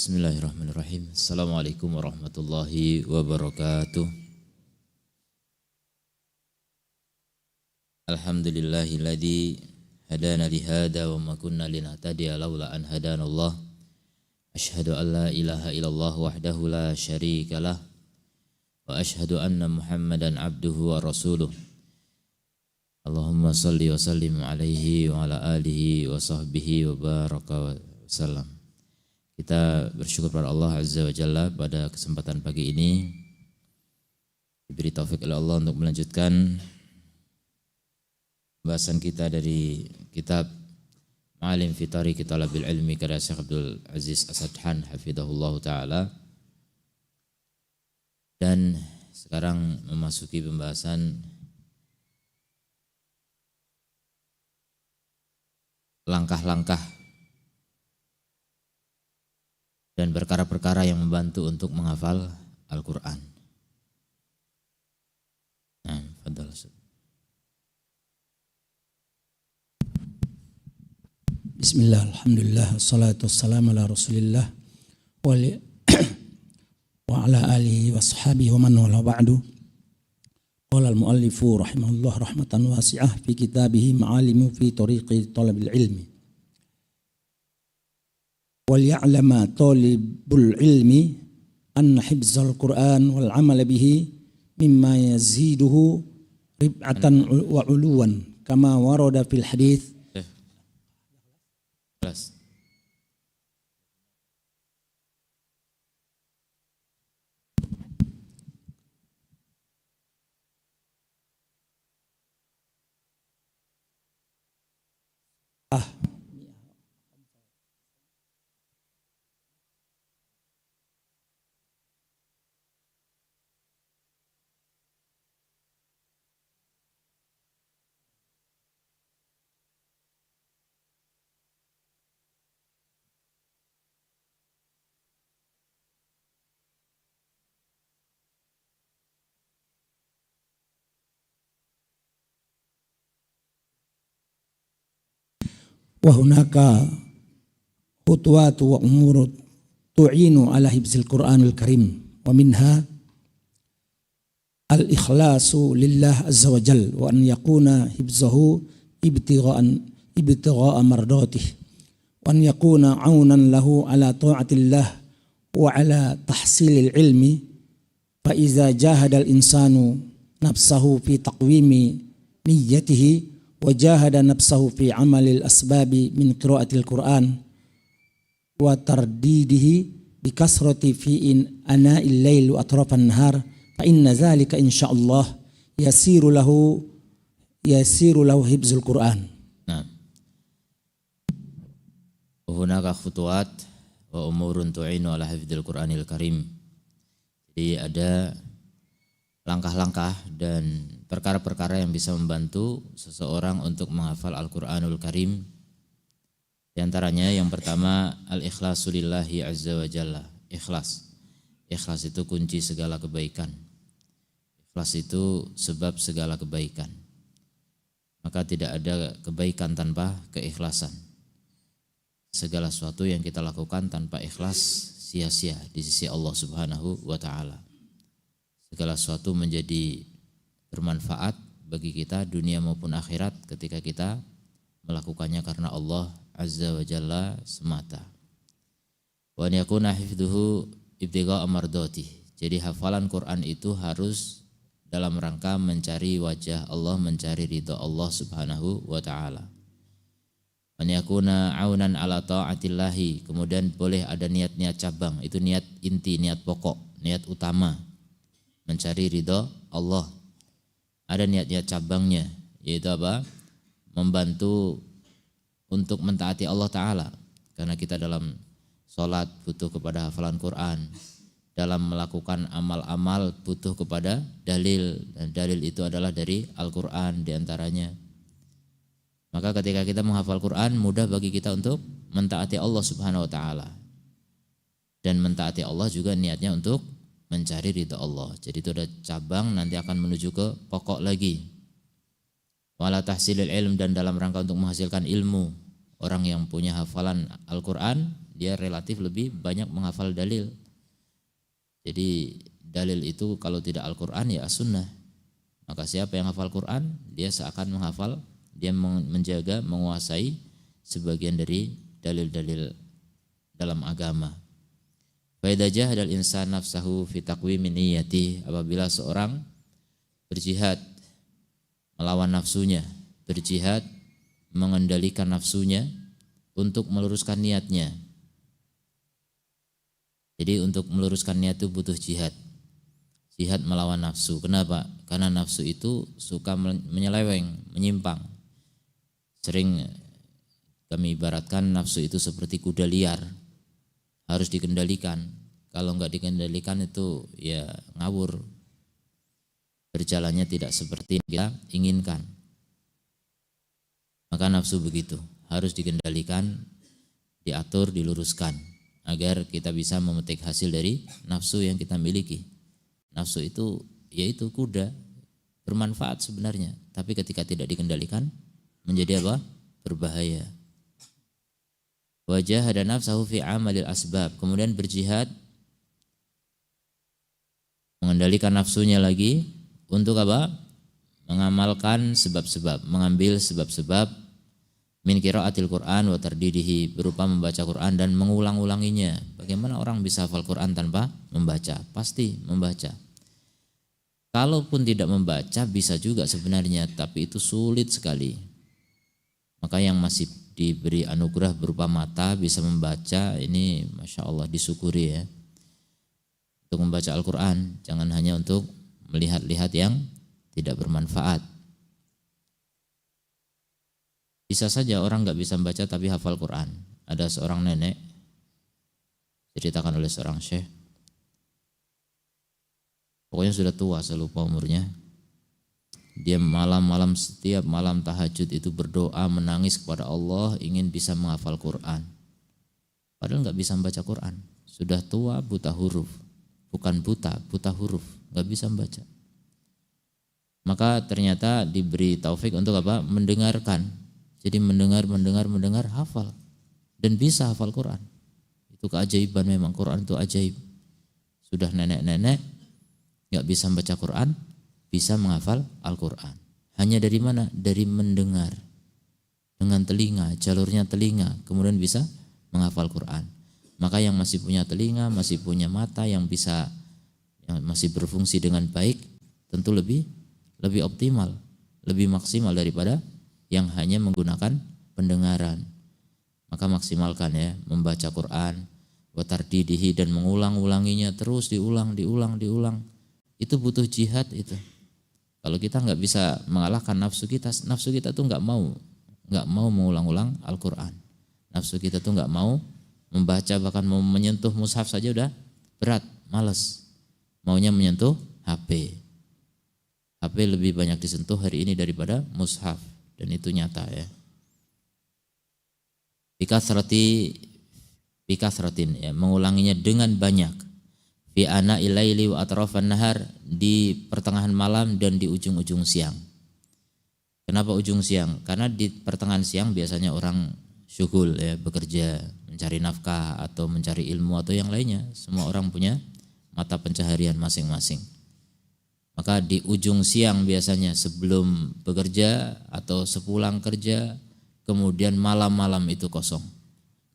Bismillahirrahmanirrahim. Assalamualaikum warahmatullahi wabarakatuh. Alhamdulillahilladzi hadana lihada wa ma kunna linahtadiya laula an hadanallah. Asyhadu an la ilaha illallah wahdahu la syarikalah wa asyhadu anna Muhammadan abduhu wa rasuluh. Allahumma salli wa sallim alaihi wa ala alihi wa sahbihi wa baraka wa sallam. Kita bersyukur pada Allah Azza wa Jalla pada kesempatan pagi ini diberi taufik oleh Allah untuk melanjutkan pembahasan kita dari kitab Ma'alim fi Tariqi Talabil Ilmi karya Syekh Abdul Aziz As-Sadhan hafizahullah ta'ala. Dan sekarang memasuki pembahasan langkah-langkah dan perkara-perkara yang membantu untuk menghafal Al-Quran. Nah, fadhal. Bismillah, alhamdulillah, wassalatu wassalamu ala rasulillah wa ala alihi wa sahabihi wa man wala ba'du. Qala al-muallifu rahimahullah rahmatan wasi'ah fi kitabihi Ma'alimu fi Tariqi Talabil Ilmi. وَلْيَعْلَمَ طَالِبُ الْعِلْمِ أَنَّ حِفْظَ الْقُرْآنِ وَالْعَمَلَ بِهِ مِمَّا يَزِيدُهُ رِبْعَةً وَعُلُوًا كَمَا وَرَدَ فِي الْحَدِيثِ. وهناك خطوات وأمور تعين على حفظ القرآن الكريم ومنها الإخلاص لله عز وجل وأن يكون حفظه ابتغاء مرضاته وأن يكون عونا له على طاعة الله وعلى تحصيل العلم فإذا جاهد الإنسان نفسه في تقويم نيته وجاهد نفسه في عمل الأسباب من قراءة القرآن وترديده بكثرة في أناء الليل وأطراف النهار فإن ذلك إن شاء الله يسير له حفظ القرآن. Nah, hunaka khutuwat wa umurun tu'inu ala hifdzil Qur'anil Karim. Jadi ada langkah-langkah dan perkara-perkara yang bisa membantu seseorang untuk menghafal Al-Quranul Karim. Di antaranya yang pertama al-ikhlasu lillahi azza wa jalla. Ikhlas. Ikhlas itu kunci segala kebaikan. Ikhlas itu sebab segala kebaikan. Maka tidak ada kebaikan tanpa keikhlasan. Segala sesuatu yang kita lakukan tanpa ikhlas sia-sia di sisi Allah Subhanahu wa taala. Segala sesuatu menjadi bermanfaat bagi kita dunia maupun akhirat ketika kita melakukannya karena Allah Azza wa Jalla semata. Wa yakuna hifdhuhu ibtigha'a mardhatih. Jadi hafalan Quran itu harus dalam rangka mencari wajah Allah, mencari ridha Allah Subhanahu wa taala. Wa yakuna aunan ala taatillahi. Kemudian boleh ada niat-niat cabang, itu niat inti, niat pokok, niat utama mencari ridha Allah. Ada niat-niat cabangnya, yaitu apa? Membantu untuk mentaati Allah Ta'ala. Karena kita dalam sholat butuh kepada hafalan Quran. Dalam melakukan amal-amal butuh kepada dalil. Dan dalil itu adalah dari Al-Quran diantaranya. Maka ketika kita menghafal Quran, mudah bagi kita untuk mentaati Allah Subhanahu Wa Ta'ala. Dan mentaati Allah juga niatnya untuk mencari ridha Allah. Jadi itu ada cabang, nanti akan menuju ke pokok lagi. Wala tahsilil ilm, dan dalam rangka untuk menghasilkan ilmu. Orang yang punya hafalan Al-Quran, dia relatif lebih banyak menghafal dalil. Jadi dalil itu kalau tidak Al-Quran ya As-Sunnah. Maka siapa yang hafal Quran, dia seakan menghafal, dia menjaga, menguasai sebagian dari dalil-dalil dalam agama. Fa idza jahadal insan nafsahu fi taqwimin niyyati, apabila seorang berjihad melawan nafsunya, berjihad mengendalikan nafsunya untuk meluruskan niatnya. Jadi untuk meluruskan niat itu butuh jihad. Jihad melawan nafsu. Kenapa? Karena nafsu itu suka menyeleweng, menyimpang. Sering kami ibaratkan nafsu itu seperti kuda liar, harus dikendalikan. Kalau enggak dikendalikan itu ya ngawur, berjalannya tidak seperti yang kita inginkan. Maka nafsu begitu, harus dikendalikan, diatur, diluruskan agar kita bisa memetik hasil dari nafsu yang kita miliki. Nafsu itu yaitu kuda, bermanfaat sebenarnya, tapi ketika tidak dikendalikan menjadi apa? Berbahaya. Wajah ada nafsahu fi amalil asbab, kemudian berjihad mengendalikan nafsunya lagi untuk apa? Mengamalkan sebab-sebab, mengambil sebab-sebab min qiraatil Quran wa tardidihi, berupa membaca Quran dan mengulang-ulanginya. Bagaimana orang bisa hafal Quran tanpa membaca? Pasti membaca. Kalaupun tidak membaca bisa juga sebenarnya, tapi itu sulit sekali. Maka yang masih diberi anugerah berupa mata bisa membaca, ini Masya Allah disyukuri ya. Untuk membaca Al-Quran, jangan hanya untuk melihat-lihat yang tidak bermanfaat. Bisa saja orang gak bisa membaca tapi hafal Quran. Ada seorang nenek, ceritakan oleh seorang syekh, pokoknya sudah tua, saya lupa umurnya. Dia malam-malam, setiap malam tahajud itu berdoa, menangis kepada Allah, ingin bisa menghafal Quran. Padahal gak bisa membaca Quran. Sudah tua, buta huruf. Bukan buta, buta huruf, gak bisa membaca. Maka ternyata diberi taufik untuk apa? Mendengarkan. Jadi mendengar, hafal. Dan bisa hafal Quran. Itu keajaiban memang, Quran itu ajaib. Sudah nenek-nenek, gak bisa membaca Quran, bisa menghafal Al-Quran. Hanya dari mana? Dari mendengar. Dengan telinga, jalurnya telinga, kemudian bisa menghafal Quran. Maka yang masih punya telinga, masih punya mata, yang masih berfungsi dengan baik, tentu lebih optimal, lebih maksimal daripada yang hanya menggunakan pendengaran. Maka maksimalkan ya, membaca Quran, wa tardidihi, dan mengulang-ulanginya terus, diulang. Itu butuh jihad itu. Kalau kita nggak bisa mengalahkan nafsu kita tuh nggak mau mengulang-ulang Al-Quran. Nafsu kita tuh nggak mau membaca, bahkan mau menyentuh mushaf saja udah berat, malas. Maunya menyentuh HP. HP lebih banyak disentuh hari ini daripada mushaf, dan itu nyata ya. Bikasratin ya, mengulanginya dengan banyak. Fi ana ilaili wa atrafan nahar, di pertengahan malam dan di ujung-ujung siang. Kenapa ujung siang? Karena di pertengahan siang biasanya orang syughul ya, bekerja, mencari nafkah atau mencari ilmu atau yang lainnya. Semua orang punya mata pencaharian masing-masing. Maka di ujung siang biasanya sebelum bekerja atau sepulang kerja, kemudian malam-malam itu kosong.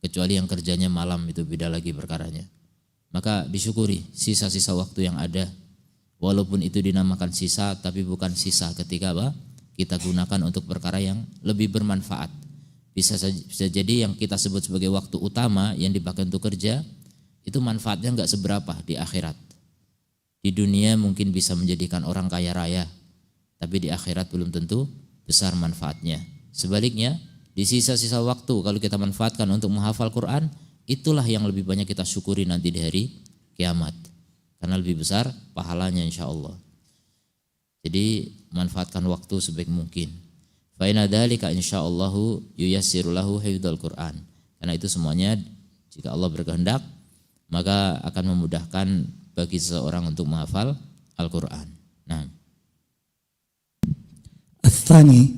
Kecuali yang kerjanya malam, itu beda lagi perkaranya. Maka disyukuri sisa-sisa waktu yang ada. Walaupun itu dinamakan sisa, tapi bukan sisa ketika apa? Kita gunakan untuk perkara yang lebih bermanfaat. Bisa jadi yang kita sebut sebagai waktu utama yang dipakai untuk kerja, itu manfaatnya enggak seberapa di akhirat. Di dunia mungkin bisa menjadikan orang kaya raya, tapi di akhirat belum tentu besar manfaatnya. Sebaliknya, di sisa-sisa waktu kalau kita manfaatkan untuk menghafal Quran, itulah yang lebih banyak kita syukuri nanti di hari kiamat. Karena lebih besar pahalanya insya Allah. Jadi manfaatkan waktu sebaik mungkin. Fa inna dzalika insyaallahu yuyassiru lahu hifdzal Quran. Karena itu semuanya jika Allah berkehendak, maka akan memudahkan bagi seseorang untuk menghafal Al-Quran. Nah. Ats-tsani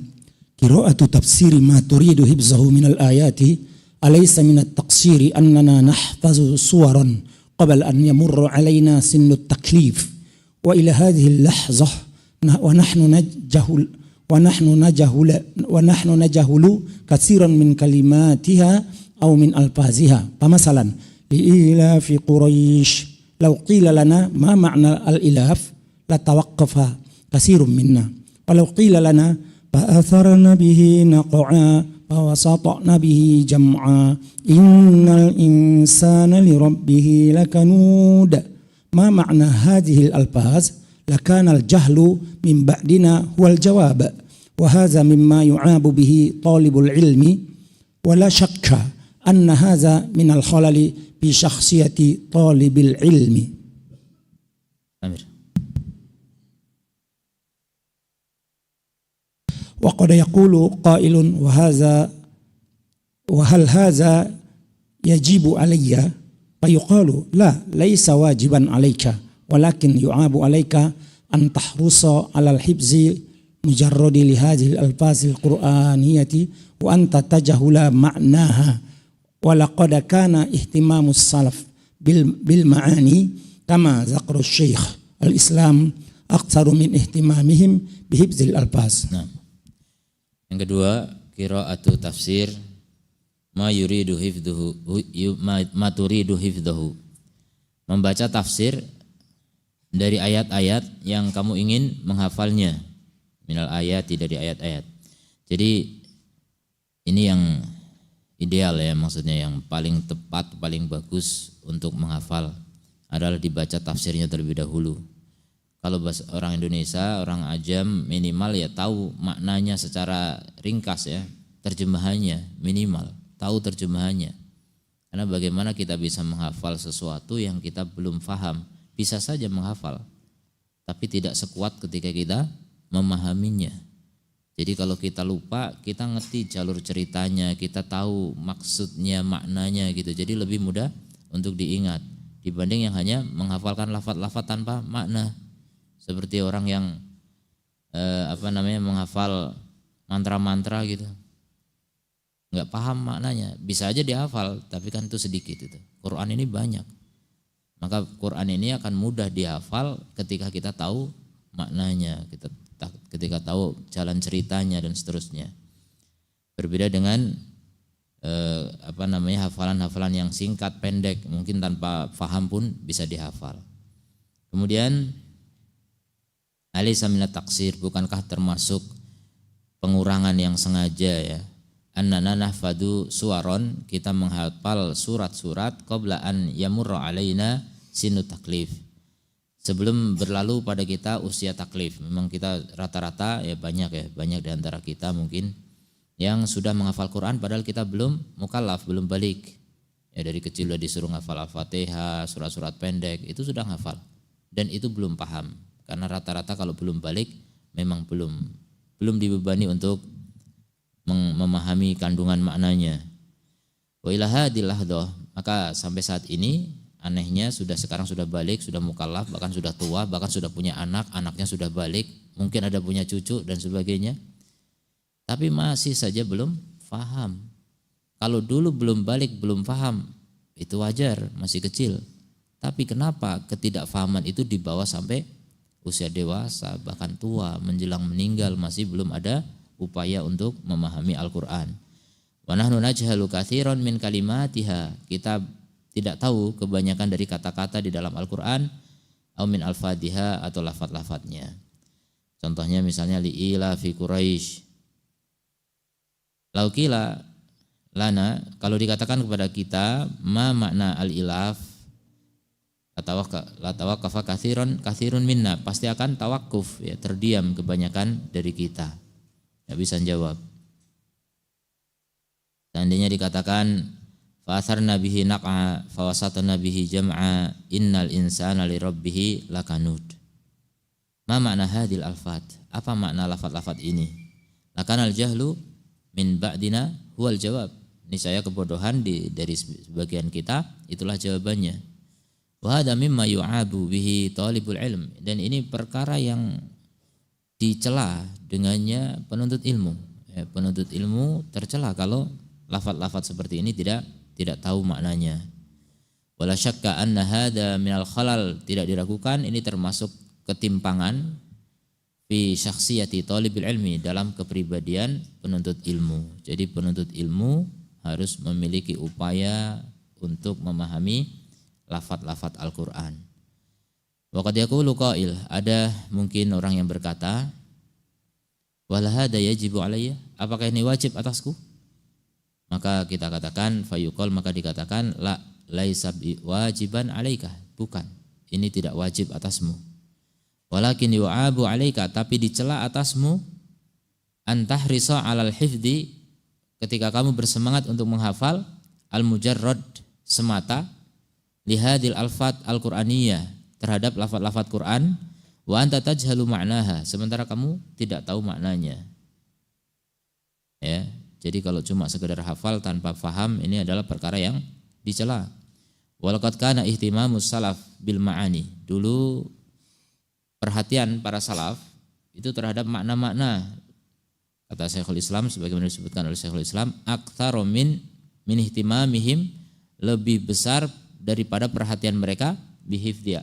qira'atu tafsiri ma turidu hifzahu minal ayati أليس من التقصير أننا نحفظ صورا قبل أن يمر علينا سن التكليف وإلى هذه اللحظة ونحن نجهل كثيرا من كلماتها أو من ألفاظها. فمثلا لإيلاف قريش لو قيل لنا ما معنى الإلاف لتوقف كثير منا، ولو قيل لنا فأثرن به نقعا فوسطن به جمعا إن الإنسان لربه لكنود ما معنى هذه الألفاظ لكان الجهل من بعدنا هو الجواب، وهذا مما يعاب به طالب العلم، ولا شك أن هذا من الخلل في شخصية طالب العلم. Amir. وقد يقول قائل وهل هذا يجب علي؟ فيقال لا، ليس واجبا عليك، ولكن يعاب عليك أن تحرص على الحفظ مجرد لهذه الألفاظ القرآنية وأنت تجهل معناها. ولقد كان اهتمام السلف بالمعاني كما ذكر الشيخ الإسلام أكثر من اهتمامهم بحفظ الألفاظ. Nah. Yang kedua, qiraatu tafsir ma turidu hifdhuhu. Membaca tafsir dari ayat-ayat yang kamu ingin menghafalnya. Minal ayati, dari ayat-ayat. Jadi ini yang ideal ya, maksudnya yang paling tepat, paling bagus untuk menghafal adalah dibaca tafsirnya terlebih dahulu. Kalau bahasa orang Indonesia, orang ajam minimal ya tahu maknanya secara ringkas ya, terjemahannya minimal, tahu terjemahannya. Karena bagaimana kita bisa menghafal sesuatu yang kita belum paham, bisa saja menghafal, tapi tidak sekuat ketika kita memahaminya. Jadi kalau kita lupa, kita ngerti jalur ceritanya, kita tahu maksudnya, maknanya gitu. Jadi lebih mudah untuk diingat dibanding yang hanya menghafalkan lafaz-lafaz tanpa makna. Seperti orang yang menghafal mantra-mantra gitu, nggak paham maknanya, bisa aja dihafal, tapi kan itu sedikit itu. Quran ini banyak, maka Quran ini akan mudah dihafal ketika kita tahu maknanya, ketika tahu jalan ceritanya dan seterusnya. Berbeda dengan hafalan-hafalan yang singkat, pendek, mungkin tanpa paham pun bisa dihafal. Kemudian alaysa minat taksir, bukankah termasuk pengurangan yang sengaja ya? Annana nahfadu suwaron, kita menghafal surat-surat qabla an yamurra alaina sinu taklif, sebelum berlalu pada kita usia taklif. Memang kita rata-rata ya banyak di antara kita mungkin yang sudah menghafal Quran padahal kita belum mukallaf, belum balik. Ya dari kecil udah disuruh menghafal Al-Fatihah, surat-surat pendek, itu sudah menghafal dan itu belum paham. Karena rata-rata kalau belum balik memang belum dibebani untuk memahami kandungan maknanya. Wa ila hadil lahdah, maka sampai saat ini anehnya sekarang sudah balik, sudah mukallaf, bahkan sudah tua, bahkan sudah punya anak, anaknya sudah balik, mungkin ada punya cucu dan sebagainya. Tapi masih saja belum paham. Kalau dulu belum balik, belum paham, itu wajar, masih kecil. Tapi kenapa ketidakfahaman itu dibawa sampai usia dewasa, bahkan tua, menjelang meninggal masih belum ada upaya untuk memahami Al-Quran. Wa nahnu najhalu katsiran min kalimatiha, kita tidak tahu kebanyakan dari kata-kata di dalam Al-Quran, au min al-fadhiha, atau lafaz-lafaznya. Contohnya misalnya li'ila fi Quraisy. Laukila lana, kalau dikatakan kepada kita ma makna al-ilaf, la tawaqafa katsirun minna, pasti akan tawakuf ya, terdiam kebanyakan dari kita. Enggak bisa jawab. Seandainya dikatakan fa asarna bihi naq'a fa wasatna bihi jam'a innal insana li rabbih lakanud. Ma makna hadil alfat? Apa makna lafaz-lafaz ini? Lakanal jahlu min ba'dina huwal jawab. Niscaya kebodohan dari sebagian kita itulah jawabannya. Wa hadza mimma yu'abu bihi talibul ilm, dan ini perkara yang dicela dengannya penuntut ilmu. Ya, penuntut ilmu tercela kalau lafaz-lafaz seperti ini tidak tahu maknanya. Wala syakka anna hadza minal khalal, tidak diragukan ini termasuk ketimpangan fi syakhsiyati thalibil ilmi, dalam kepribadian penuntut ilmu. Jadi penuntut ilmu harus memiliki upaya untuk memahami lafaz-lafaz Al-Qur'an. Wa qad yaqulu qail, ada mungkin orang yang berkata, wal hadza yajibu alayya, apakah ini wajib atasku? Maka kita katakan fayuqal, maka dikatakan la laisa wajiban alaika, bukan, ini tidak wajib atasmu. Walakin yu'abu alaika, tapi dicela atasmu, antahrisa alal hifdi, ketika kamu bersemangat untuk menghafal, al-mujarrad, semata, lihadil alfat al-Qur'aniyah, terhadap lafaz-lafaz Quran, wa anta tajhalu ma'naha, sementara kamu tidak tahu maknanya. Ya, jadi kalau cuma sekedar hafal tanpa faham, ini adalah perkara yang dicela. Walaqad kana ihtimamus salaf bil ma'ani, dulu perhatian para salaf itu terhadap makna-makna. Kata Syekhul Islam, sebagaimana disebutkan oleh Syekhul Islam, aktsaru min ihtimamihim, lebih besar daripada perhatian mereka bihifdzi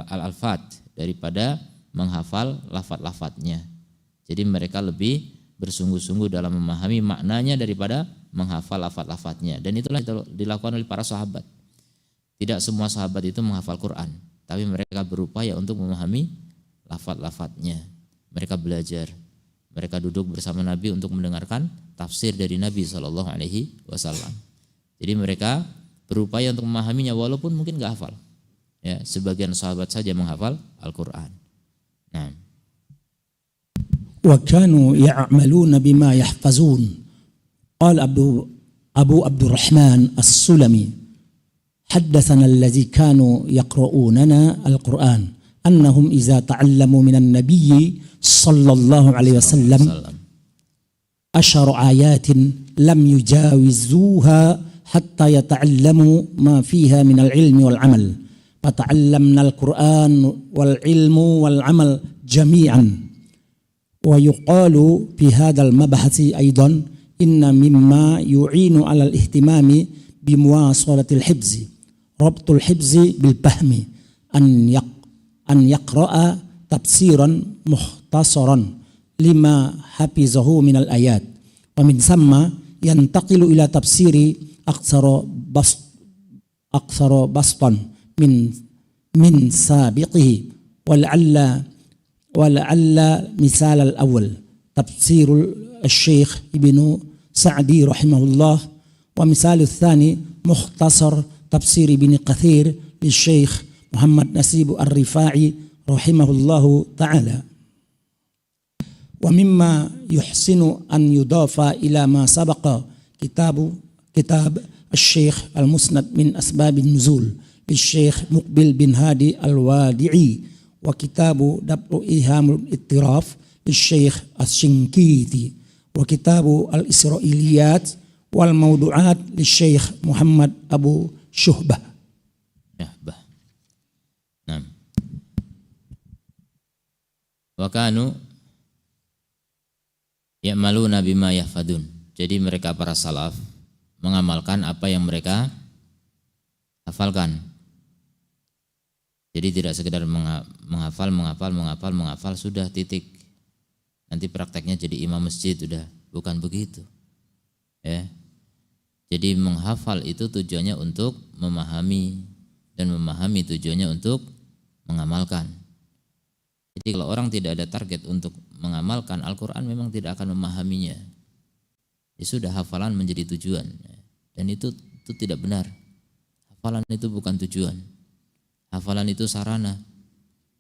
al-alfat, daripada menghafal lafaz-lafaznya. Jadi mereka lebih bersungguh-sungguh dalam memahami maknanya daripada menghafal lafaz-lafaznya. Dan itulah dilakukan oleh para sahabat. Tidak semua sahabat itu menghafal Quran, tapi mereka berupaya untuk memahami lafaz-lafaznya. Mereka belajar, mereka duduk bersama Nabi untuk mendengarkan tafsir dari Nabi SAW. Jadi mereka berupaya untuk memahaminya walaupun mungkin nggak hafal. Ya, sebagian sahabat saja menghafal Al-Quran. Nah. Wa kanu ya'maluna bima yahfazun. Qala Abu Abdurrahman As-Sulami, haddatsana allazi kanu yaqra'unana al-Qur'an annahum idza ta'allamu minan nabiyyi sallallahu alaihi wasallam ashar ayatin lam yujawizuha hatta yata'allamu ma fiha min al-ilmi wal amal. Fata'allamna al-Qur'an wal ilmu wal amal jami'an. Wa yuqalu fi hadzal mabhasi aidan inna mimma yu'inu 'ala al-ihtimami bimuwasalatil hifzi rabtul hifzi bil fahmi an yaqra'a tafsiran mukhtasaran lima hafizahu min al-ayat wa min samma yantaqilu ila tafsiri aksara bastan min sabiqihi wala'alla misal al-awwal tafsirul Syekh Ibnu Sa'di rahimahullah wa misal al-thani mukhtasar tafsir Ibnu Katsir li Syekh Muhammad Nasib Ar-Rifai rahimahullahu ta'ala. Wa mimma yuhsinu an yudafa ila ma sabaqa kitab Al-Syekh Al-Musnad min Asbabin Nuzul Syekh Muqbil bin Hadi Al-Wadi'i wa kitabu Dab'u Ihamul Ittiraf Syekh Asy-Syinkiti wa kitabu Al-Israiliyat wal Mawdu'at Syekh Muhammad Abu Syuhbah. Nah. Wa kanu ya'maluna bima yahfadun. Jadi mereka para salaf mengamalkan apa yang mereka hafalkan. Jadi tidak sekedar menghafal sudah titik. Nanti prakteknya jadi imam masjid sudah, bukan begitu. Ya. Jadi menghafal itu tujuannya untuk memahami, dan memahami tujuannya untuk mengamalkan. Jadi kalau orang tidak ada target untuk mengamalkan Al-Quran, memang tidak akan memahaminya. Ya sudah, hafalan menjadi tujuan, dan itu tidak benar. Hafalan itu bukan tujuan. Hafalan itu sarana.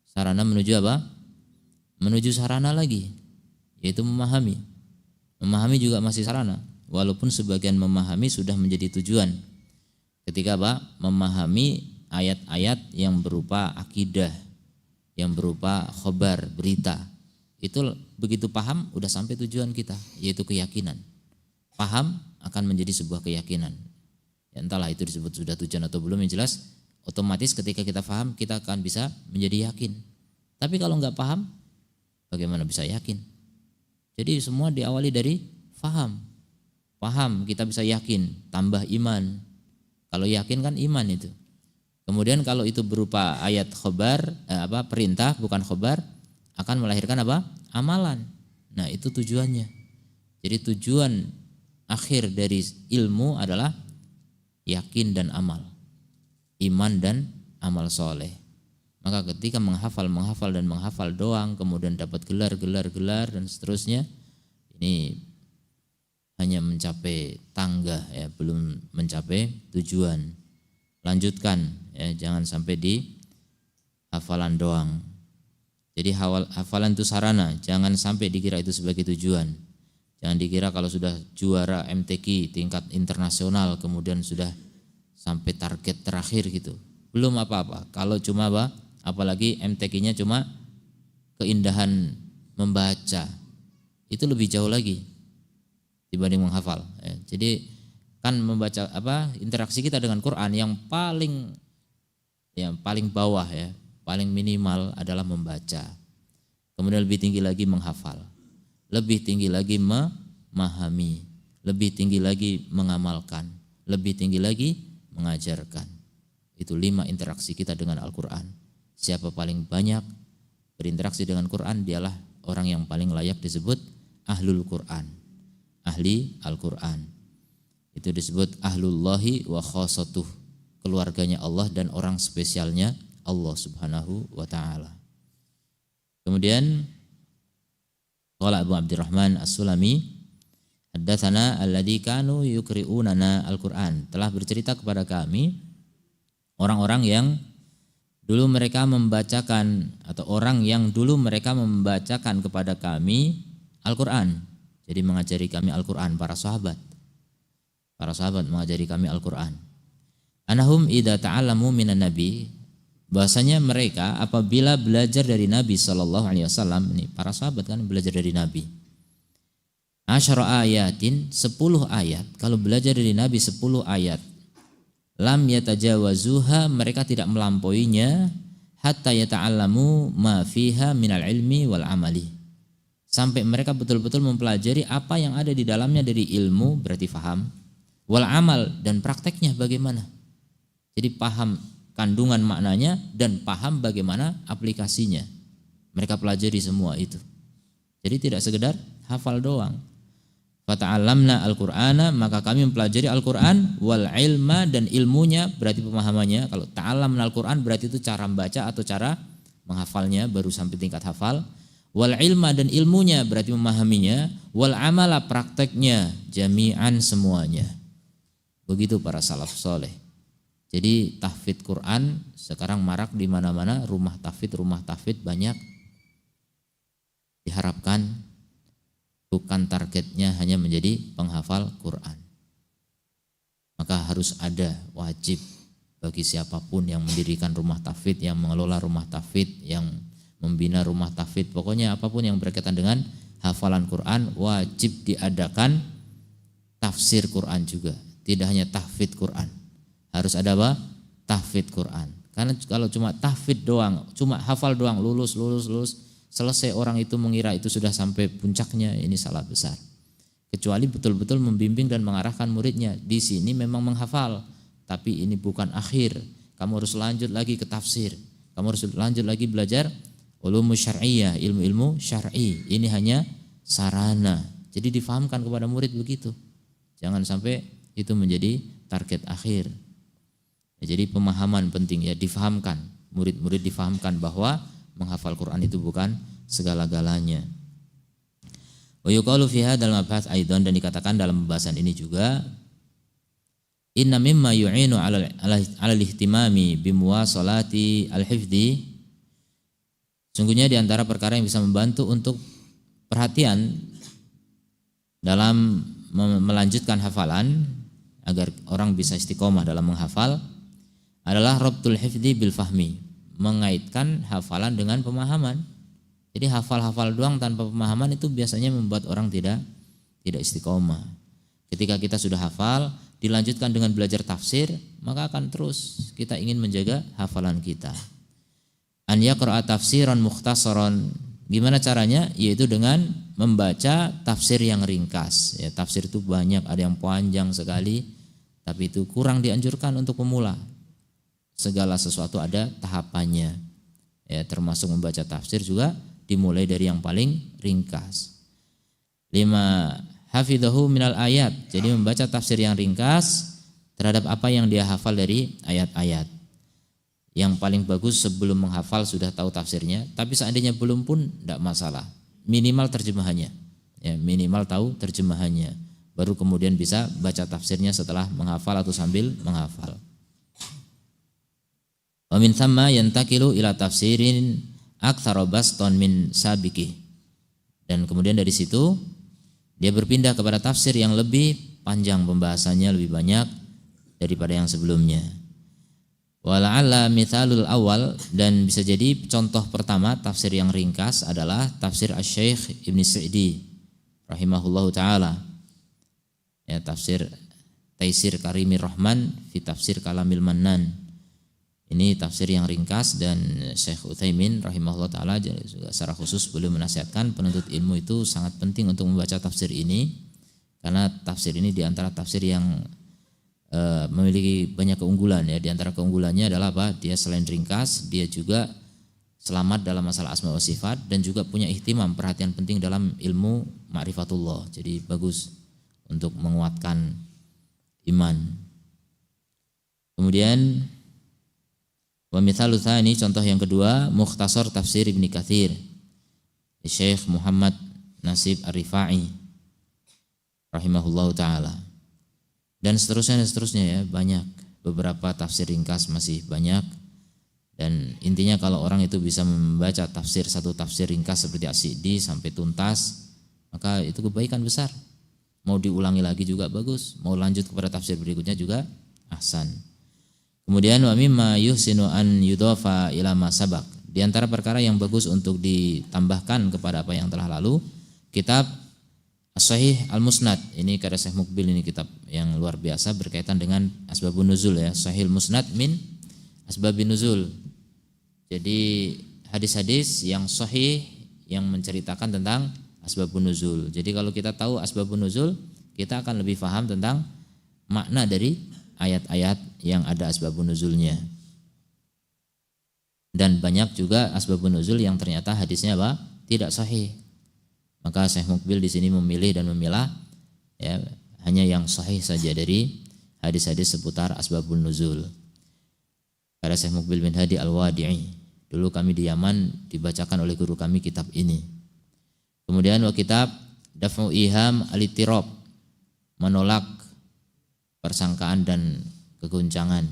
Sarana menuju apa? Menuju sarana lagi, yaitu memahami. Memahami juga masih sarana, walaupun sebagian memahami sudah menjadi tujuan. Ketika apa? Memahami ayat-ayat yang berupa akidah, yang berupa khobar, berita. Itu begitu paham, udah sampai tujuan kita, yaitu keyakinan. Paham akan menjadi sebuah keyakinan. Ya, entahlah itu disebut sudah tujuan atau belum, yang jelas otomatis ketika kita paham, kita akan bisa menjadi yakin. Tapi kalau nggak paham, bagaimana bisa yakin? Jadi semua diawali dari faham. paham, kita bisa yakin, tambah iman. Kalau yakin kan iman itu. Kemudian kalau itu berupa ayat khobar, perintah bukan khobar, akan melahirkan apa? Amalan. Nah itu tujuannya. Jadi tujuan akhir dari ilmu adalah yakin dan amal, iman dan amal soleh. Maka ketika menghafal doang, kemudian dapat gelar dan seterusnya, ini hanya mencapai tangga ya, belum mencapai tujuan. Lanjutkan ya, jangan sampai di hafalan doang. Jadi hafalan itu sarana, jangan sampai dikira itu sebagai tujuan. Jangan dikira kalau sudah juara MTQ tingkat internasional kemudian sudah sampai target terakhir gitu. Belum apa-apa. Kalau cuma apalagi MTQ-nya cuma keindahan membaca, itu lebih jauh lagi dibanding menghafal. Jadi kan membaca interaksi kita dengan Quran yang paling bawah ya, paling minimal adalah membaca. Kemudian lebih tinggi lagi menghafal. Lebih tinggi lagi memahami, lebih tinggi lagi mengamalkan, lebih tinggi lagi mengajarkan. Itu 5 interaksi kita dengan Al-Quran. Siapa paling banyak berinteraksi dengan Quran, dialah orang yang paling layak disebut ahlul Quran. Ahli Al-Quran. Itu disebut ahlullahi wa khosatuh, keluarganya Allah dan orang spesialnya Allah subhanahu wa ta'ala. Kemudian qala Abu Abdurrahman As-Sulami, haddatsana alladzi kanu yukri'unana Al-Qur'an, telah bercerita kepada kami orang-orang yang dulu mereka membacakan, atau orang yang dulu mereka membacakan kepada kami Al-Qur'an. Jadi mengajari kami Al-Qur'an, para sahabat. Para sahabat mengajari kami Al-Qur'an. Anahum idza ta'allamu minan nabi, bahasanya mereka apabila belajar dari Nabi SAW, ini para sahabat kan belajar dari Nabi. Asyara ayatin, 10 ayat. Kalau belajar dari Nabi 10 ayat, lam yatajawazuha, mereka tidak melampauinya, hatta yata'allamu ma fiha minal ilmi wal amali, sampai mereka betul-betul mempelajari apa yang ada di dalamnya dari ilmu, berarti faham, wal amal, dan prakteknya bagaimana. Jadi paham kandungan maknanya dan paham bagaimana aplikasinya. Mereka pelajari semua itu. Jadi tidak sekedar hafal doang. Fata'allamna al-Qur'ana, maka kami mempelajari Al-Qur'an, wal ilma, dan ilmunya berarti pemahamannya. Kalau ta'allamna al-Qur'an berarti itu cara membaca atau cara menghafalnya baru sampai tingkat hafal. Wal ilma, dan ilmunya berarti memahaminya. Wal amala, prakteknya, jami'an, semuanya. Begitu para salaf soleh. Jadi tahfidz Quran sekarang marak di mana-mana, rumah tahfidz banyak. Diharapkan bukan targetnya hanya menjadi penghafal Quran. Maka harus ada, wajib bagi siapapun yang mendirikan rumah tahfidz, yang mengelola rumah tahfidz, yang membina rumah tahfidz, pokoknya apapun yang berkaitan dengan hafalan Quran, wajib diadakan tafsir Quran juga. Tidak hanya tahfidz Quran, harus ada apa? Tahfidz Quran. Karena kalau cuma tahfidz doang, cuma hafal doang, lulus, selesai, orang itu mengira itu sudah sampai puncaknya, ini salah besar. Kecuali betul-betul membimbing dan mengarahkan muridnya. Di sini memang menghafal, tapi ini bukan akhir. Kamu harus lanjut lagi ke tafsir. Kamu harus lanjut lagi belajar ulumu syar'iyah, ilmu-ilmu syar'i. Ini hanya sarana. Jadi difahamkan kepada murid begitu. Jangan sampai itu menjadi target akhir. Ya, jadi pemahaman penting ya, difahamkan. Murid-murid difahamkan bahwa menghafal Quran itu bukan segala-galanya. Wa yuqalu fi hadzal mabhats aidan, dan dikatakan dalam pembahasan ini juga, inna mimma yu'inu 'ala al-ihtimami bimuwasalati al-hifdzi, sungguhnya di antara perkara yang bisa membantu untuk perhatian dalam melanjutkan hafalan agar orang bisa istiqomah dalam menghafal adalah rabtul hifdzi bil fahmi, mengaitkan hafalan dengan pemahaman. Jadi hafal-hafal doang tanpa pemahaman itu biasanya membuat orang tidak istiqomah. Ketika kita sudah hafal, dilanjutkan dengan belajar tafsir, maka akan terus kita ingin menjaga hafalan kita. An yaqra'a tafsiran mukhtasaran Gimana caranya? Yaitu dengan membaca tafsir yang ringkas. Ya, tafsir itu banyak, ada yang panjang sekali, tapi itu kurang dianjurkan untuk pemula. Segala sesuatu ada tahapannya. Ya, termasuk membaca tafsir juga dimulai dari yang paling ringkas. 5 hafidhahu minal ayat. Jadi membaca tafsir yang ringkas terhadap apa yang dia hafal dari ayat-ayat. Yang paling bagus sebelum menghafal sudah tahu tafsirnya, tapi seandainya belum pun tidak masalah. Minimal terjemahannya. Ya, minimal tahu terjemahannya. Baru kemudian bisa baca tafsirnya setelah menghafal atau sambil menghafal. Wa min thamma yantakilu ila tafsirin aktsara baston min sabiqih. Dan kemudian dari situ dia berpindah kepada tafsir yang lebih panjang pembahasannya, lebih banyak daripada yang sebelumnya. Wala'alla mithalul awal, dan bisa jadi contoh pertama tafsir yang ringkas adalah tafsir Asy-Syaikh Ibnu Sa'di rahimahullahu taala. Ya, tafsir Taisir Karimir Rahman fi tafsir Kalamil Mannan. Ini tafsir yang ringkas, dan Syekh Utsaimin rahimahullah ta'ala juga secara khusus beliau menasihatkan penuntut ilmu itu sangat penting untuk membaca tafsir ini, karena tafsir ini diantara tafsir yang memiliki banyak keunggulan. Ya, diantara keunggulannya adalah apa? Dia selain ringkas, dia juga selamat dalam masalah asma wa sifat, dan juga punya ihtimam, perhatian penting dalam ilmu ma'rifatullah. Jadi bagus untuk menguatkan iman. Kemudian wa mithalu tsani, contoh yang kedua, Mukhtasar Tafsir Ibnu Katsir Syekh Muhammad Nasib Ar-Rifai rahimahullahu taala. Dan seterusnya ya, banyak. Beberapa tafsir ringkas masih banyak. Dan intinya kalau orang itu bisa membaca satu tafsir ringkas seperti As-Sa'di sampai tuntas, maka itu kebaikan besar. Mau diulangi lagi juga bagus, mau lanjut kepada tafsir berikutnya juga ahsan. Kemudian wa mimma yuhsinu an yudhafa ila ma sabaq. Di antara perkara yang bagus untuk ditambahkan kepada apa yang telah lalu, kitab As-Sahih Al-Musnad. Ini karya Syekh Mukbil, ini kitab yang luar biasa berkaitan dengan asbabun nuzul ya. Sahih Al-Musnad min asbabun nuzul. Jadi hadis-hadis yang sahih yang menceritakan tentang asbabun nuzul. Jadi kalau kita tahu asbabun nuzul, kita akan lebih paham tentang makna dari ayat-ayat yang ada asbabun nuzulnya. Dan banyak juga asbabun nuzul yang ternyata hadisnya apa? Tidak sahih. Maka Syekh Mukbil di sini memilih dan memilah ya, hanya yang sahih saja dari hadis-hadis seputar asbabun nuzul. Karena Syekh Mukbil bin Hadi Al-Wadi'i, dulu kami di Yaman dibacakan oleh guru kami kitab ini. Kemudian wa kitab Daf'u Iham Al-Ittirab, menolak persangkaan dan keguncangan,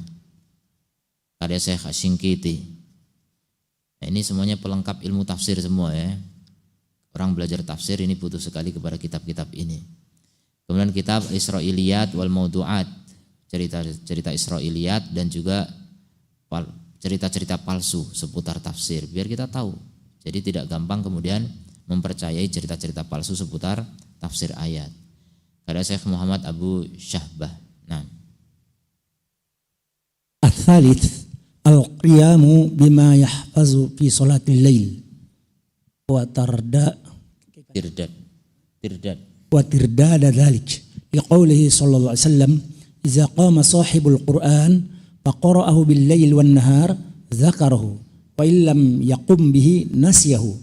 karya Syekh Asy-Syinkiti. Nah, ini semuanya pelengkap ilmu tafsir semua ya. Orang belajar tafsir ini butuh sekali kepada kitab-kitab ini. Kemudian kitab Israiliyat wal Maudu'at, cerita-cerita Israiliyat dan juga cerita-cerita palsu seputar tafsir, biar kita tahu. Jadi tidak gampang kemudian mempercayai cerita-cerita palsu seputar tafsir ayat. Karya Syekh Muhammad Abu Syahbah. Nah. Ats-tsalits al-qiyamu bima yahfazu fi salatil lail wa tirdad dzalik liqaulihi sallallahu alaihi wasallam idza qama sahibul Qur'an faqara'ahu bil lail wan nahar dzakarahu wa illam yaqum bihi nasiyahu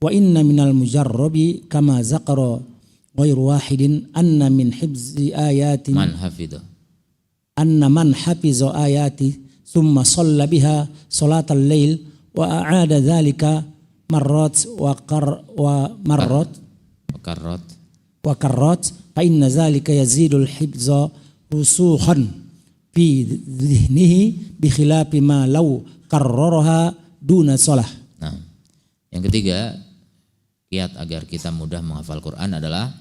wa inna minal mujarrabi kama zakara ghairu wahidin anna min hifzi ayatin anna man hafiza ayati thumma shalla biha salatal lail wa a'ada dzalika marrat wa karrat fa inna dzalika yazidul hifza rusukhan fi dhihnihi bi khilafi ma law karraraha duna shalah. Nah, yang ketiga, kiat agar kita mudah menghafal Quran adalah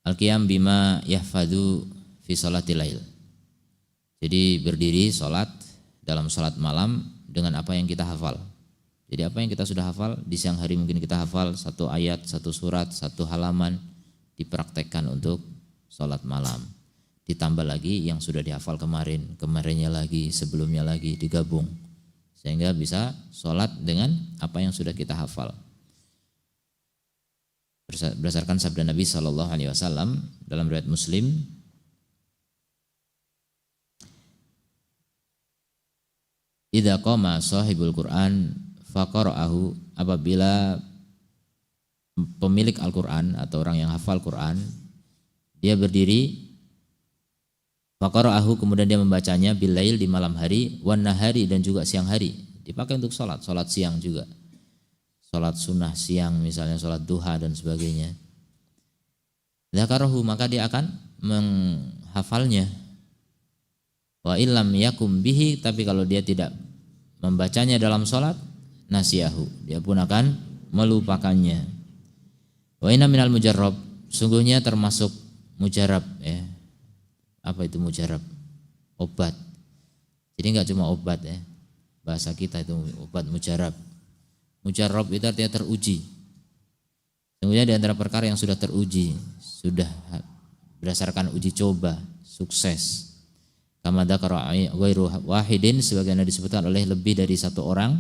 al-qiyam bima yahfadhu fi shalatil lail. Jadi berdiri salat dalam salat malam dengan apa yang kita hafal. Jadi apa yang kita sudah hafal di siang hari mungkin kita hafal satu ayat, satu surat, satu halaman, dipraktekkan untuk salat malam. Ditambah lagi yang sudah dihafal kemarinnya lagi, sebelumnya lagi digabung. Sehingga bisa salat dengan apa yang sudah kita hafal. berdasarkan sabda Nabi Shallallahu Alaihi Wasallam dalam riwayat Muslim, idza qama sahibul Quran faqara'ahu, apabila pemilik Al-Quran atau orang yang hafal Quran dia berdiri, faqara'ahu, kemudian dia membacanya bilail, di malam hari, wan nahari, dan juga siang hari, dipakai untuk sholat siang juga, sholat sunnah siang misalnya, sholat duha dan sebagainya. Dzakarahu, maka dia akan menghafalnya. Wa illam yakum bihi, tapi kalau dia tidak membacanya dalam sholat, nasiyahu, dia pun akan melupakannya. Wa inna minal mujarrab, sungguhnya termasuk mujarab, ya. Apa itu mujarab? Obat. Jadi enggak cuma obat, ya. Bahasa kita itu obat mujarab. Mujarab itu artinya teruji. Sungguhnya di antara perkara yang sudah teruji, sudah berdasarkan uji coba, sukses. Kama dzakara ghairu wahidin, sebagaimana disebutkan oleh lebih dari satu orang,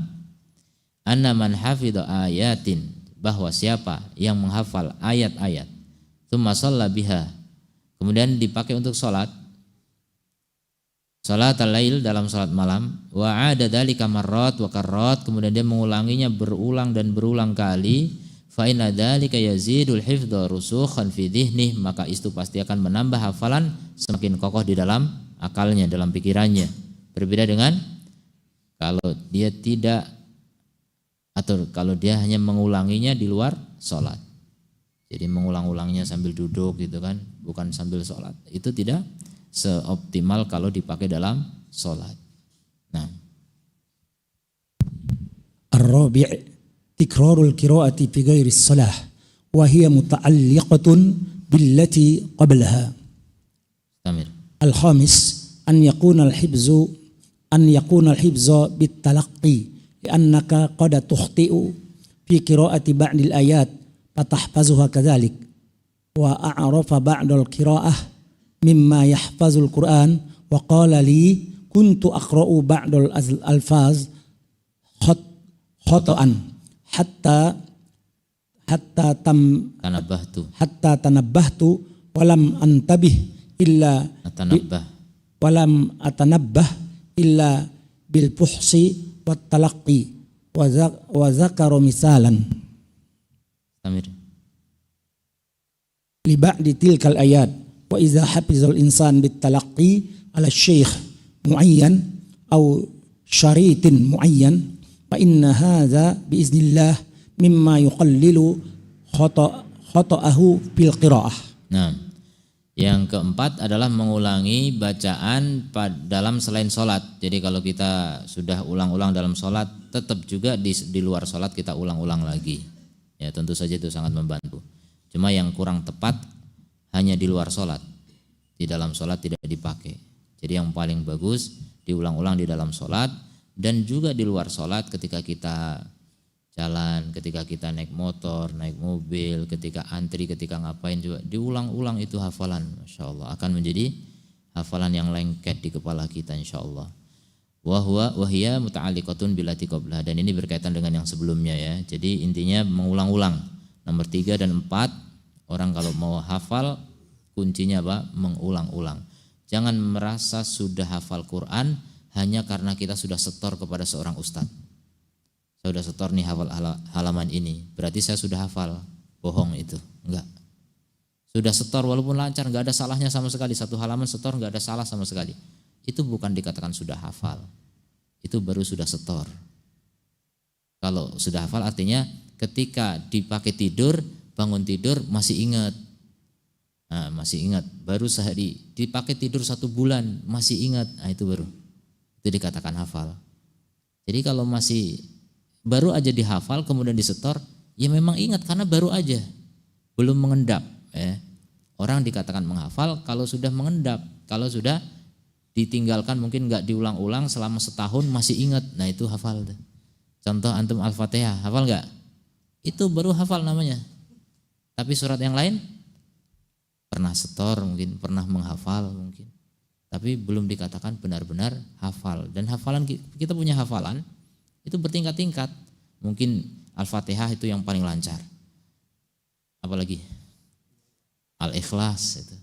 anna man hafidha ayatin, bahwa siapa yang menghafal ayat-ayat, tsumma shalla biha, kemudian dipakai untuk salat al-lail, dalam salat malam, wa ada dzalika marrat wa karrat, kemudian dia mengulanginya berulang dan berulang kali, fa inna dzalika yazidul hifdha rusukhan fi dhihnih, maka itu pasti akan menambah hafalan semakin kokoh di dalam akalnya, dalam pikirannya. Berbeda dengan kalau dia tidak, atau kalau dia hanya mengulanginya di luar sholat. Jadi mengulang-ulangnya sambil duduk gitu kan, bukan sambil sholat. Itu tidak seoptimal kalau dipakai dalam sholat. Nah, Ar-rabi' tikrarul qira'ati fi ghairi shalah wa hiya muta'alliqatun billati qablaha. Tamir. Al-khamis an yakuna al-hibzu bit-talaqqi, li'annaka qad tukhti'u fi qira'ati ba'dil ayat fatahfazuha kadzalik, wa a'rafa ba'dal qira'ah mimma yahfazul Qur'an, wa qala li kuntu aqra'u ba'dal alfaz khata'an hatta tanabbahtu walam atanabbah illa bil fuhsi wat talaqqi wa zakara misalan Tamir. li ba'di tilkal ayat, wa idza hafizal insan bit talaqqi ala syekh muayyan aw syaritin muayyan fa inna hadza bi iznillah mimma yuqallilu khata'ahu bil qiraah. Nah, yang keempat adalah mengulangi bacaan dalam selain sholat. Jadi kalau kita sudah ulang-ulang dalam sholat, tetap juga di luar sholat kita ulang-ulang lagi. Ya tentu saja itu sangat membantu. Cuma yang kurang tepat hanya di luar sholat. Di dalam sholat tidak dipakai. Jadi yang paling bagus diulang-ulang di dalam sholat, dan juga di luar sholat ketika kita jalan, ketika kita naik motor, naik mobil, ketika antri, ketika ngapain juga diulang-ulang itu hafalan. Masya Allah akan menjadi hafalan yang lengket di kepala kita insya Allah. Wahia muta'alliqatun bilati qablah, dan ini berkaitan dengan yang sebelumnya ya. Jadi intinya mengulang-ulang. Nomor 3 dan 4, orang kalau mau hafal kuncinya apa? Mengulang-ulang. Jangan merasa sudah hafal Quran hanya karena kita sudah setor kepada seorang ustadz. Saya sudah setor nih hafal halaman ini, berarti saya sudah hafal. Bohong itu, enggak. Sudah setor walaupun lancar, enggak ada salahnya sama sekali. Satu halaman setor enggak ada salah sama sekali. Itu bukan dikatakan sudah hafal. Itu baru sudah setor. Kalau sudah hafal artinya ketika dipakai tidur, bangun tidur masih ingat. Nah, masih ingat. Baru sehari, dipakai tidur 1 bulan masih ingat. Nah, itu baru. Itu dikatakan hafal. Jadi kalau masih baru aja dihafal kemudian disetor, ya memang ingat karena baru aja, belum mengendap. Orang dikatakan menghafal kalau sudah mengendap, kalau sudah ditinggalkan mungkin nggak diulang-ulang selama setahun masih ingat, nah itu hafal. Contoh antum Al-Fatihah, hafal nggak? Itu baru hafal namanya. Tapi surat yang lain pernah setor mungkin, pernah menghafal mungkin, tapi belum dikatakan benar-benar hafal. Dan hafalan, kita punya hafalan itu bertingkat-tingkat. Mungkin Al-Fatihah itu yang paling lancar. apalagi Al-Ikhlas itu.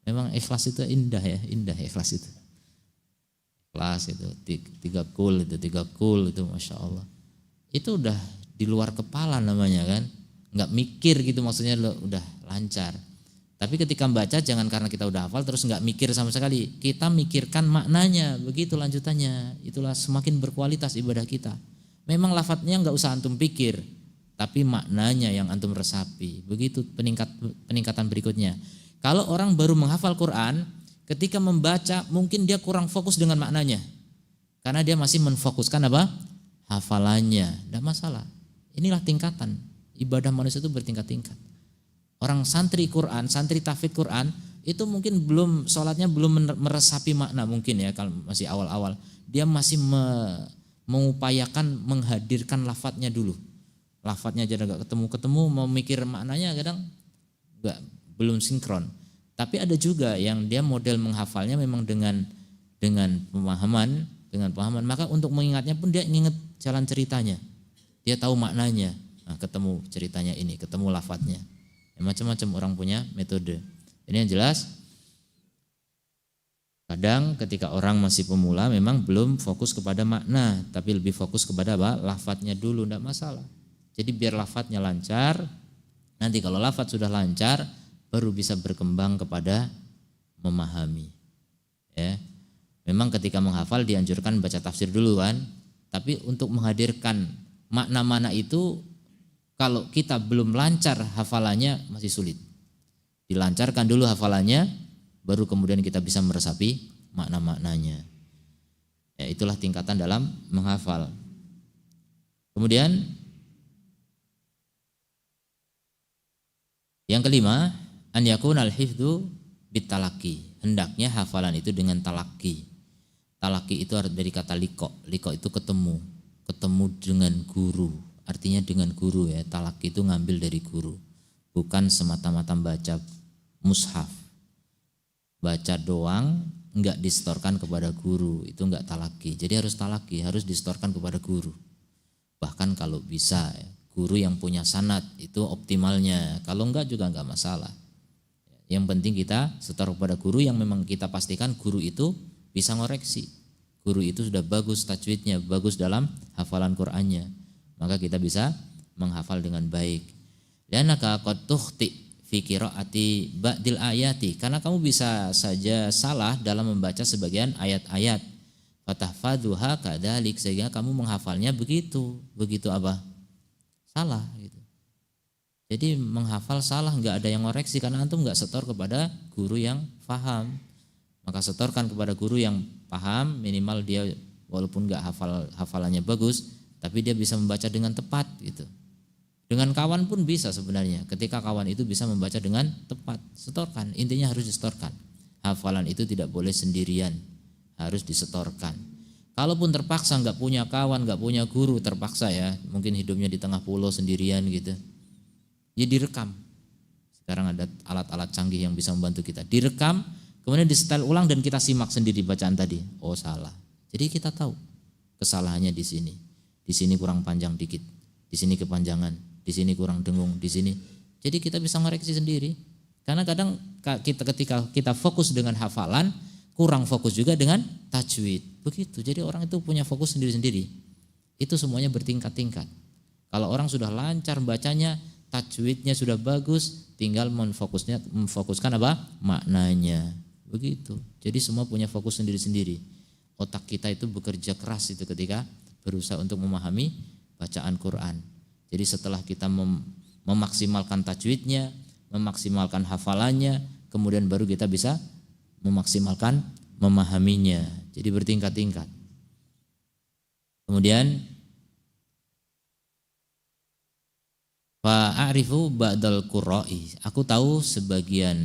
Memang ikhlas itu indah ya, indah ikhlas itu. Ikhlas itu 3 kul itu Masya Allah. Itu udah di luar kepala namanya kan. Nggak mikir gitu, maksudnya udah lancar. Tapi ketika membaca jangan karena kita udah hafal terus nggak mikir sama sekali. Kita mikirkan maknanya, begitu lanjutannya. Itulah semakin berkualitas ibadah kita. Memang lafadznya nggak usah antum pikir, tapi maknanya yang antum resapi. Begitu peningkatan berikutnya. Kalau orang baru menghafal Quran, ketika membaca mungkin dia kurang fokus dengan maknanya. Karena dia masih menfokuskan apa? Hafalannya. Tidak masalah. Inilah tingkatan. Ibadah manusia itu bertingkat-tingkat. Orang santri Quran, santri tahfidz Quran, itu mungkin belum sholatnya belum meresapi makna mungkin ya kalau masih awal-awal. Dia masih mengupayakan menghadirkan lafadznya dulu. Lafadznya aja enggak ketemu-ketemu, mau mikir maknanya kadang belum sinkron. Tapi ada juga yang dia model menghafalnya memang dengan pemahaman, maka untuk mengingatnya pun dia ingat jalan ceritanya. Dia tahu maknanya. Nah, ketemu ceritanya ini, ketemu lafadznya. Macam-macam orang punya metode. Ini yang jelas. Kadang ketika orang masih pemula memang belum fokus kepada makna, tapi lebih fokus kepada apa? Lafadznya dulu, tidak masalah. Jadi biar lafadznya lancar. Nanti kalau lafadz sudah lancar, baru bisa berkembang kepada memahami. Ya, memang ketika menghafal dianjurkan baca tafsir dulu kan. Tapi untuk menghadirkan makna-makna itu, kalau kita belum lancar hafalannya masih sulit. Dilancarkan dulu hafalannya, baru kemudian kita bisa meresapi makna-maknanya. Ya, itulah tingkatan dalam menghafal. Kemudian yang kelima, an yakunal hifdzu bitalaki. Hendaknya hafalan itu dengan talaki. Talaki itu dari kata liko. Liko itu ketemu dengan guru. Artinya dengan guru ya, talaki itu ngambil dari guru. Bukan semata-mata baca mushaf. Baca doang enggak disetorkan kepada guru, itu enggak talaki. Jadi harus talaki, harus disetorkan kepada guru. Bahkan kalau bisa ya, guru yang punya sanad itu optimalnya. Kalau enggak juga enggak masalah. Yang penting kita setor kepada guru yang memang kita pastikan guru itu bisa ngoreksi. Guru itu sudah bagus tajwidnya, bagus dalam hafalan Qur'annya. Maka kita bisa menghafal dengan baik. Lanaka qad tukhti fi qiraati ba'dil ayati, karena kamu bisa saja salah dalam membaca sebagian ayat-ayat. Fatahfadzuha kadzalik, sehingga kamu menghafalnya begitu apa? Salah gitu. Jadi menghafal salah enggak ada yang ngoreksi karena antum enggak setor kepada guru yang paham. Maka setorkan kepada guru yang paham, minimal dia walaupun enggak hafalannya bagus, tapi dia bisa membaca dengan tepat gitu. Dengan kawan pun bisa sebenarnya. Ketika kawan itu bisa membaca dengan tepat, setorkan. Intinya harus disetorkan. Hafalan itu tidak boleh sendirian, harus disetorkan. Kalaupun terpaksa nggak punya kawan, nggak punya guru, terpaksa ya, mungkin hidupnya di tengah pulau sendirian gitu, ya direkam. Sekarang ada alat-alat canggih yang bisa membantu kita. Direkam, kemudian disetel ulang dan kita simak sendiri bacaan tadi. Oh salah. Jadi kita tahu kesalahannya di sini. Di sini kurang panjang dikit, di sini kepanjangan, di sini kurang dengung, di sini. Jadi kita bisa ngoreksi sendiri. Karena kadang ketika kita fokus dengan hafalan, kurang fokus juga dengan tajwid. Begitu. Jadi orang itu punya fokus sendiri-sendiri. Itu semuanya bertingkat-tingkat. Kalau orang sudah lancar bacanya, tajwidnya sudah bagus, tinggal memfokuskan apa? Maknanya. Begitu. Jadi semua punya fokus sendiri-sendiri. Otak kita itu bekerja keras itu ketika berusaha untuk memahami bacaan Quran. Jadi setelah kita memaksimalkan tajwidnya, memaksimalkan hafalannya, kemudian baru kita bisa memaksimalkan memahaminya. Jadi bertingkat-tingkat. Kemudian fa'arifu ba'dal qurra'i. Aku tahu sebagian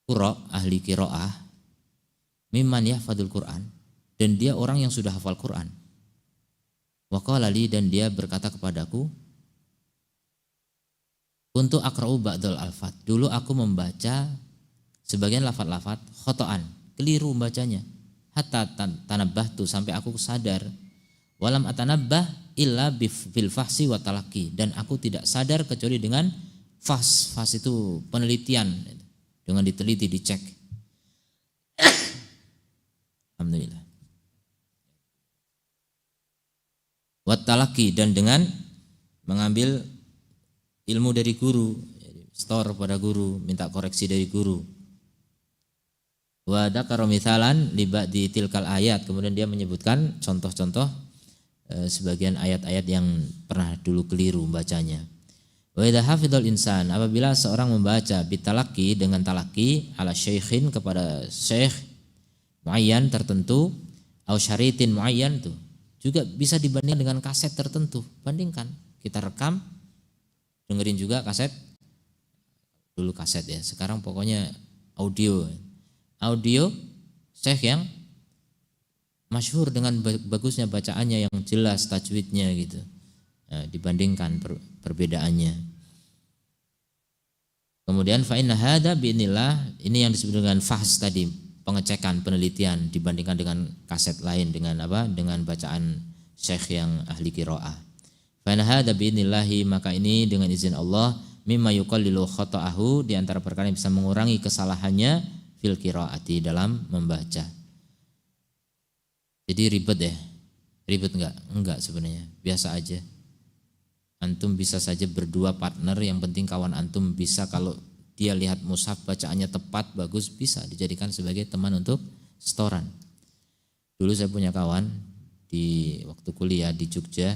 qurra, ahli qiraah, mimman yahfadzul Quran, dan dia orang yang sudah hafal Quran. Wa qala li, dan dia berkata kepadaku, untuk akra'u ba'dal alfat. Dulu aku membaca sebagian lafaz-lafaz khotoan, keliru membacanya. Hatta tanabbahtu, sampai aku sadar. Walam atanabbah illa bil fahsi wa talaqi, dan aku tidak sadar kecuali dengan Fas itu penelitian, dengan diteliti, dicek. Alhamdulillah. Wat talaqi, dan dengan mengambil ilmu dari guru, store pada guru, minta koreksi dari guru. Wa dzakara mithalan li ba'di tilkal ayat, kemudian dia menyebutkan contoh-contoh sebagian ayat-ayat yang pernah dulu keliru membacanya. Wa idza hafidhal insan, apabila seorang membaca bitalaqi, dengan talaqi, ala syaikhin, kepada syekh muayyan tertentu, au syaritin muayyan, tuh juga bisa dibandingkan dengan kaset tertentu. Bandingkan, kita rekam, dengerin juga kaset. Dulu kaset ya, sekarang pokoknya audio syekh yang masyhur dengan bagusnya bacaannya, yang jelas tajwidnya gitu. Nah, dibandingkan perbedaannya. Kemudian fa inna hadza bi'nillah, ini yang disebut dengan fahs tadi, pengecekan, penelitian, dibandingkan dengan kaset lain, dengan apa? Dengan bacaan syekh yang ahli qiraah. Fa inna hadza bi'nillahi, maka ini dengan izin Allah, mimma yuqallilu khata'ahu, di antara perkara yang bisa mengurangi kesalahannya fil qiraati, dalam membaca. Jadi ribet ya? Ribet enggak? Enggak sebenarnya, biasa aja. Antum bisa saja berdua partner, yang penting kawan antum bisa, kalau dia lihat mushaf bacaannya tepat, bagus, bisa dijadikan sebagai teman untuk setoran. Dulu saya punya kawan di waktu kuliah di Jogja,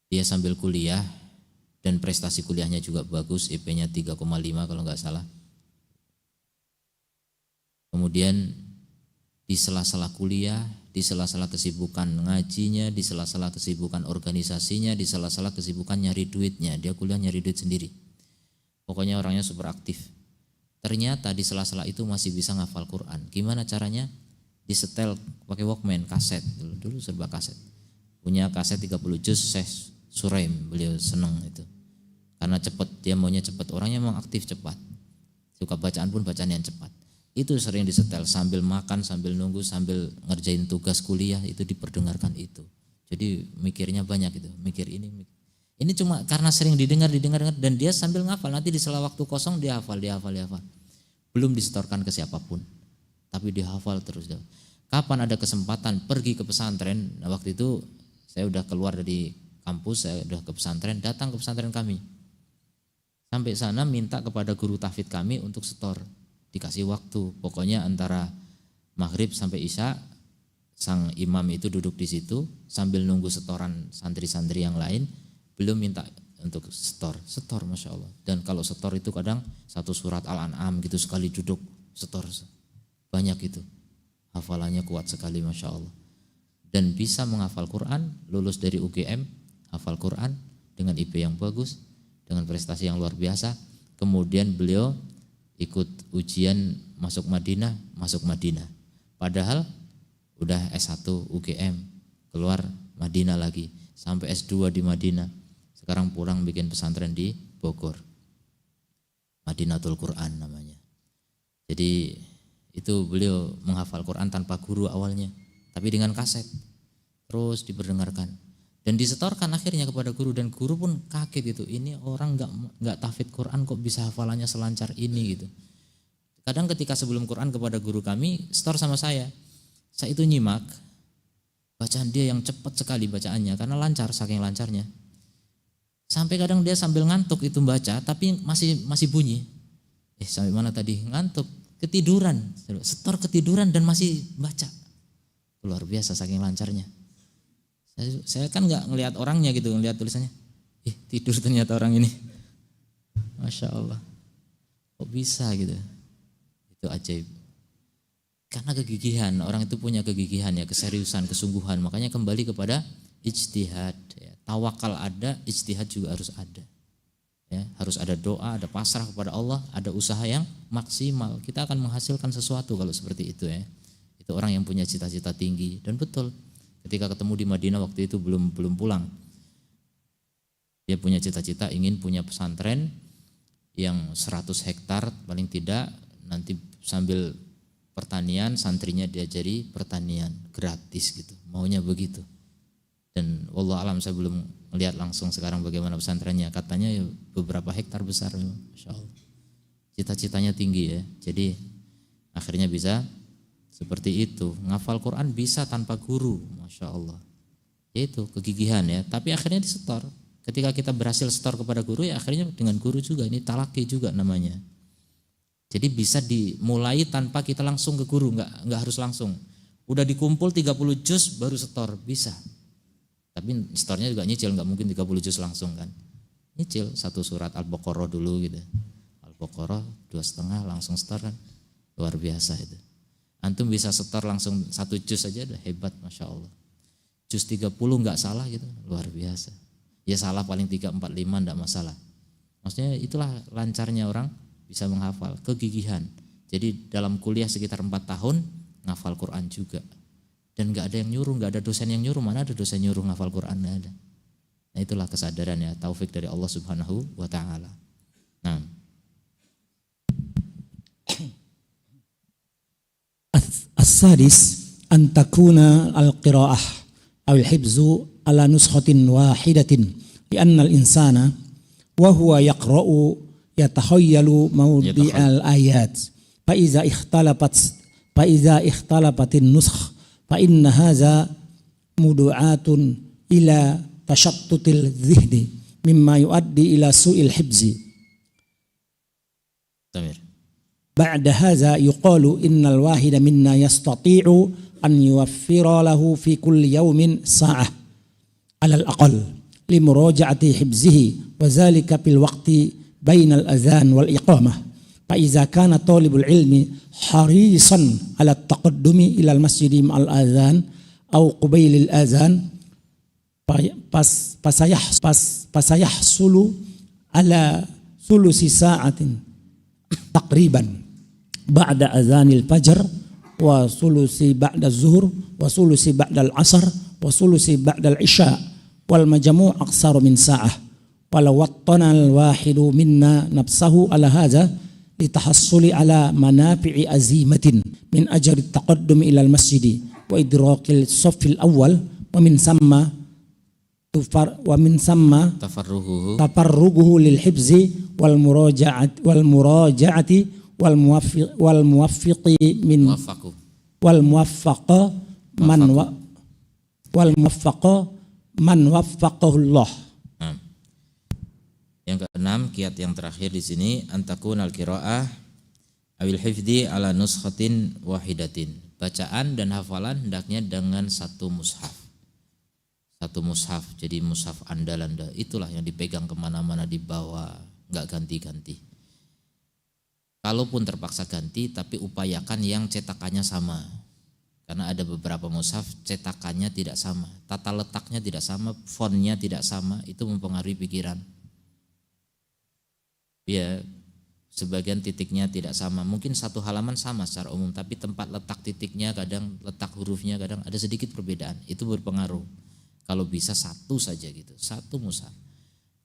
dia sambil kuliah dan prestasi kuliahnya juga bagus, IP-nya 3,5 kalau nggak salah. Kemudian di sela-sela kuliah, di sela-sela kesibukan ngajinya, di sela-sela kesibukan organisasinya, di sela-sela kesibukan nyari duitnya, dia kuliah nyari duit sendiri. Pokoknya orangnya super aktif. Ternyata di sela-sela itu masih bisa ngafal Quran. Gimana caranya? Disetel pakai Walkman, kaset. Dulu serba kaset. Punya kaset 30 juz Syekh Suraim, beliau senang itu. Karena cepat, dia maunya cepat. Orangnya memang aktif, cepat. Suka bacaan pun bacaan yang cepat. Itu sering disetel sambil makan, sambil nunggu, sambil ngerjain tugas kuliah, itu diperdengarkan itu. Jadi mikirnya banyak itu, mikir ini. Ini cuma karena sering didengar dan dia sambil ngafal. Nanti di sela waktu kosong dia hafal. Belum disetorkan ke siapapun, tapi dihafal terus. Kapan ada kesempatan pergi ke pesantren, nah waktu itu saya udah keluar dari kampus, saya udah ke pesantren, datang ke pesantren kami. Sampai sana minta kepada guru tahfidz kami untuk setor. Dikasih waktu, pokoknya antara maghrib sampai isya, sang imam itu duduk di situ sambil nunggu setoran santri-santri yang lain, belum minta untuk setor, Masya Allah. Dan kalau setor itu kadang satu surat Al-An'am gitu, sekali duduk setor, banyak itu, hafalannya kuat sekali Masya Allah. Dan bisa menghafal Quran, lulus dari UGM, hafal Quran dengan IP yang bagus, dengan prestasi yang luar biasa. Kemudian beliau ikut ujian masuk Madinah. Padahal udah S1 UGM, keluar Madinah lagi, sampai S2 di Madinah. Sekarang pulang bikin pesantren di Bogor, Madinatul Quran namanya. Jadi itu beliau menghafal Quran tanpa guru awalnya, tapi dengan kaset, terus diperdengarkan. Dan disetorkan akhirnya kepada guru, dan guru pun kaget gitu, ini orang nggak tahfidz Quran kok bisa hafalannya selancar ini gitu. Kadang ketika sebelum Quran kepada guru kami, setor sama saya itu nyimak bacaan dia yang cepat sekali bacaannya, karena lancar, saking lancarnya. Sampai kadang dia sambil ngantuk itu baca, tapi masih bunyi. Sampai mana tadi? Ngantuk, ketiduran, setor ketiduran dan masih baca. Luar biasa saking lancarnya. Saya kan nggak ngelihat orangnya gitu, ngelihat tulisannya, tidur ternyata orang ini, Masya Allah, kok bisa gitu, itu ajaib. Karena kegigihan, orang itu punya kegigihan ya, keseriusan, kesungguhan, makanya kembali kepada ijtihad. Ya. Tawakal ada, ijtihad juga harus ada. Ya, harus ada doa, ada pasrah kepada Allah, ada usaha yang maksimal. Kita akan menghasilkan sesuatu kalau seperti itu ya. Itu orang yang punya cita-cita tinggi, dan betul. Ketika ketemu di Madinah waktu itu belum pulang. Dia punya cita-cita ingin punya pesantren yang 100 hektar paling tidak, nanti sambil pertanian, santrinya diajari pertanian gratis gitu. Maunya begitu. Dan wallah alam saya belum Lihat langsung sekarang bagaimana pesantrennya, katanya ya beberapa hektar besar, Masya Allah. Cita-citanya tinggi ya, jadi akhirnya bisa seperti itu. Ngafal Quran bisa tanpa guru, Masya Allah. Itu kegigihan ya, tapi akhirnya disetor. Ketika kita berhasil setor kepada guru ya akhirnya dengan guru juga, ini talaki juga namanya. Jadi bisa dimulai tanpa kita langsung ke guru, nggak harus langsung. Udah dikumpul 30 juz baru setor, bisa. Tapi setornya juga nyicil, nggak mungkin 30 juz langsung kan. Nyicil satu surat Al-Baqarah dulu gitu. Al-Baqarah 2,5 langsung setor kan. Luar biasa itu. Antum bisa setor langsung 1 juz aja udah hebat, Masya Allah. Juz 30 nggak salah gitu, luar biasa. Ya salah paling 3, 4, 5 nggak masalah. Maksudnya itulah lancarnya orang bisa menghafal, kegigihan. Jadi dalam kuliah sekitar 4 tahun ngafal Quran juga. Dan nggak ada yang nyuruh, nggak ada dosen yang nyuruh. Mana ada dosen nyuruh ngafal Quran? Nggak ada. Nah itulah kesadaran ya, taufik dari Allah Subhanahu wa Ta'ala. Nah, السادس أن تكون القراءة أو الحفظ على نسخة واحدة لأن الإنسان وهو يقرأ يتخيل موضع الآيات فإذا اختلفت النسخ فإن هذا مدعاة إلى تشتت الذهن مما يؤدي إلى سوء الحفظ. بعد هذا يقال إن الواحد منا يستطيع أن يوفر له في كل يوم ساعة على الأقل لمراجعة حفظه وذلك في الوقت بين الأذان والإقامة. فإذا كان طالب العلم حريصا على التقدم إلى المسجد مع الأذان أو قبيل الأذان فسيحصل على ثلث ساعة تقريبا بعد أذان الفجر وثلث بعد الظهر وثلث بعد العصر وثلث بعد العشاء والمجموع أقصر من ساعة. ولو وطن الواحد منا نفسه على هذا لتحصل على منافع عظيمة من أجل التقدم إلى المسجد وإدراك الصف الأول ومن ثم تفرغه للحفظ والمراجعة والموفق من وفقه الله. Yang keenam, kiat yang terakhir di sini, antakun al-qiraah awil hifdi ala nuskhatin wahidatin. Bacaan dan hafalan hendaknya dengan satu mushaf. Satu mushaf, jadi mushaf andalan. Itulah yang dipegang kemana-mana, dibawa, nggak ganti-ganti. Kalaupun terpaksa ganti, tapi upayakan yang cetakannya sama. Karena ada beberapa mushaf cetakannya tidak sama, tata letaknya tidak sama, fontnya tidak sama, itu mempengaruhi pikiran. Ya, sebagian titiknya tidak sama. Mungkin satu halaman sama secara umum, tapi tempat letak titiknya, kadang letak hurufnya, kadang ada sedikit perbedaan. Itu berpengaruh. Kalau bisa satu saja gitu, satu mushaf.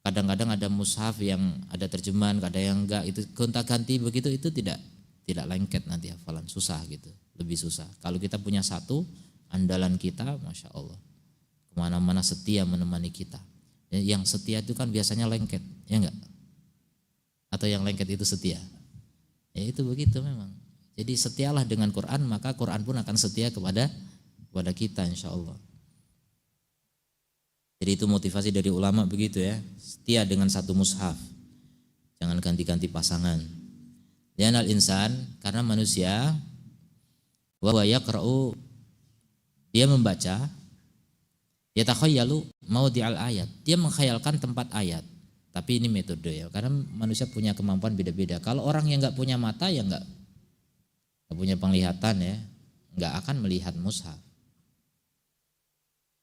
Kadang-kadang ada mushaf yang ada terjemahan, kadang yang enggak, itu gonta-ganti begitu, itu tidak lengket nanti hafalan, susah gitu, lebih susah. Kalau kita punya satu, andalan kita, Masya Allah, kemana-mana setia menemani kita. Yang setia itu kan biasanya lengket, ya enggak? Atau yang lengket itu setia? Ya itu begitu memang. Jadi setialah dengan Quran, maka Quran pun akan setia kepada kita, insya Allah. Jadi itu motivasi dari ulama begitu ya, setia dengan satu mushaf, jangan ganti-ganti pasangan. Lianal insan, karena manusia, wa yaqra'u, dia membaca, yatakhayyalu maudhi'al ayat, dia menghayalkan tempat ayat. Tapi ini metode ya, karena manusia punya kemampuan beda-beda. Kalau orang yang nggak punya mata ya nggak punya penglihatan ya, nggak akan melihat mushaf.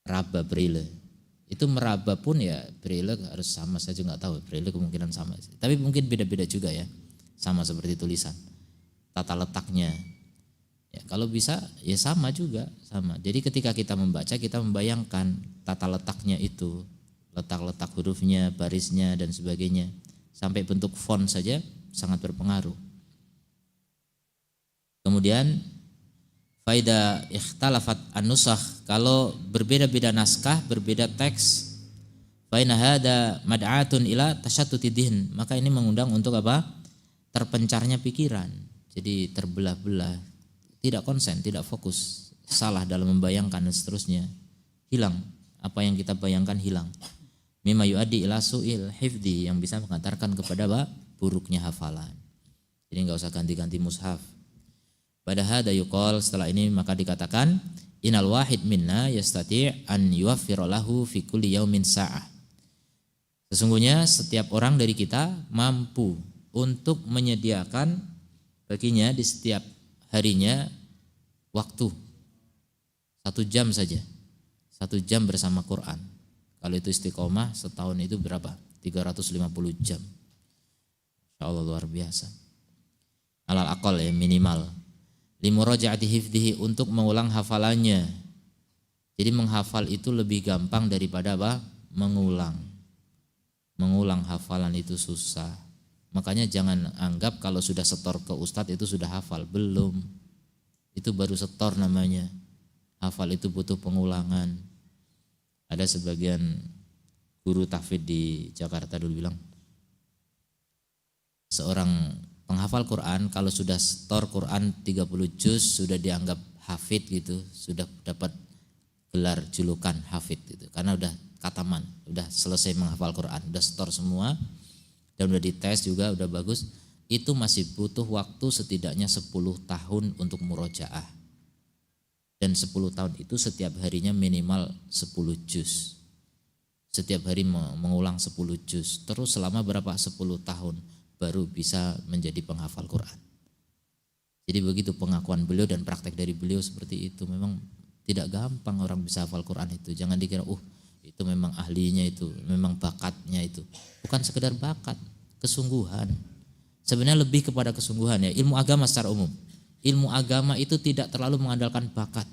Raba braille, itu meraba pun ya braille harus sama, saya juga nggak tahu braille kemungkinan sama. Tapi mungkin beda-beda juga ya, sama seperti tulisan, tata letaknya. Ya, kalau bisa ya sama juga sama. Jadi ketika kita membaca kita membayangkan tata letaknya itu. Letak-letak hurufnya, barisnya dan sebagainya. Sampai bentuk font saja sangat berpengaruh. Kemudian faida ikhtalafat an-nusakh, kalau berbeda-beda naskah, berbeda teks, Fa inna hada mad'atun ila tashattuti dhihn. Maka ini mengundang untuk apa? Terpencarnya pikiran. Jadi terbelah-belah, tidak konsen, tidak fokus, salah dalam membayangkan dan seterusnya. Hilang apa yang kita bayangkan, hilang. Mimma yuaddi ila su'il hifdhi, yang bisa mengantarkan kepada apa? Buruknya hafalan. Jadi enggak usah ganti-ganti mushaf. Pada hada yuqal, setelah ini maka dikatakan innal wahid minna yastati' an yuwaffira lahu fi kulli yaumin sa'ah. Sesungguhnya setiap orang dari kita mampu untuk menyediakan baginya di setiap harinya waktu 1 jam saja, 1 jam bersama Quran. Kalau itu istiqomah setahun itu berapa? 350 jam. Insya Allah luar biasa. Alal aqal ya, minimal. Limuraja'ati hifdhihi, untuk mengulang hafalannya. Jadi menghafal itu lebih gampang daripada apa? Mengulang hafalan itu susah. Makanya jangan anggap kalau sudah setor ke ustadz itu sudah hafal. Belum. Itu baru setor namanya. Hafal itu butuh pengulangan. Ada sebagian guru tahfidz di Jakarta dulu bilang, seorang penghafal Quran kalau sudah setor Quran 30 juz sudah dianggap hafid gitu, sudah dapat gelar julukan hafid gitu. Karena udah kataman, udah selesai menghafal Quran, udah setor semua dan udah dites juga, udah bagus. Itu masih butuh waktu setidaknya 10 tahun untuk murojaah. Dan 10 tahun itu setiap harinya minimal 10 juz. Setiap hari mengulang 10 juz. Terus selama berapa? 10 tahun baru bisa menjadi penghafal Quran. Jadi begitu pengakuan beliau dan praktek dari beliau seperti itu. Memang tidak gampang orang bisa hafal Quran itu. Jangan dikira itu memang ahlinya itu, memang bakatnya itu. Bukan sekedar bakat, kesungguhan. Sebenarnya lebih kepada kesungguhan ya. Ilmu agama secara umum. Ilmu agama itu tidak terlalu mengandalkan bakat.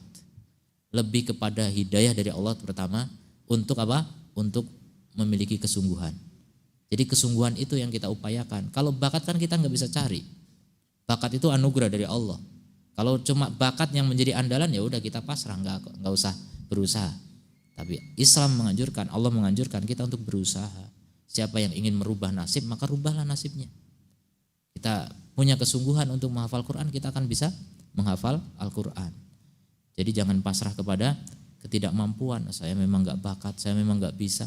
Lebih kepada hidayah dari Allah pertama. Untuk apa? Untuk memiliki kesungguhan. Jadi kesungguhan itu yang kita upayakan. Kalau bakat kan kita nggak bisa cari. Bakat itu anugerah dari Allah. Kalau cuma bakat yang menjadi andalan ya udah kita pasrah, nggak usah berusaha. Tapi Islam menganjurkan, Allah menganjurkan kita untuk berusaha. Siapa yang ingin merubah nasib maka rubahlah nasibnya. Kita punya kesungguhan untuk menghafal Quran, kita akan bisa menghafal Al-Quran. Jadi jangan pasrah kepada ketidakmampuan. Saya memang nggak bakat, saya memang nggak bisa.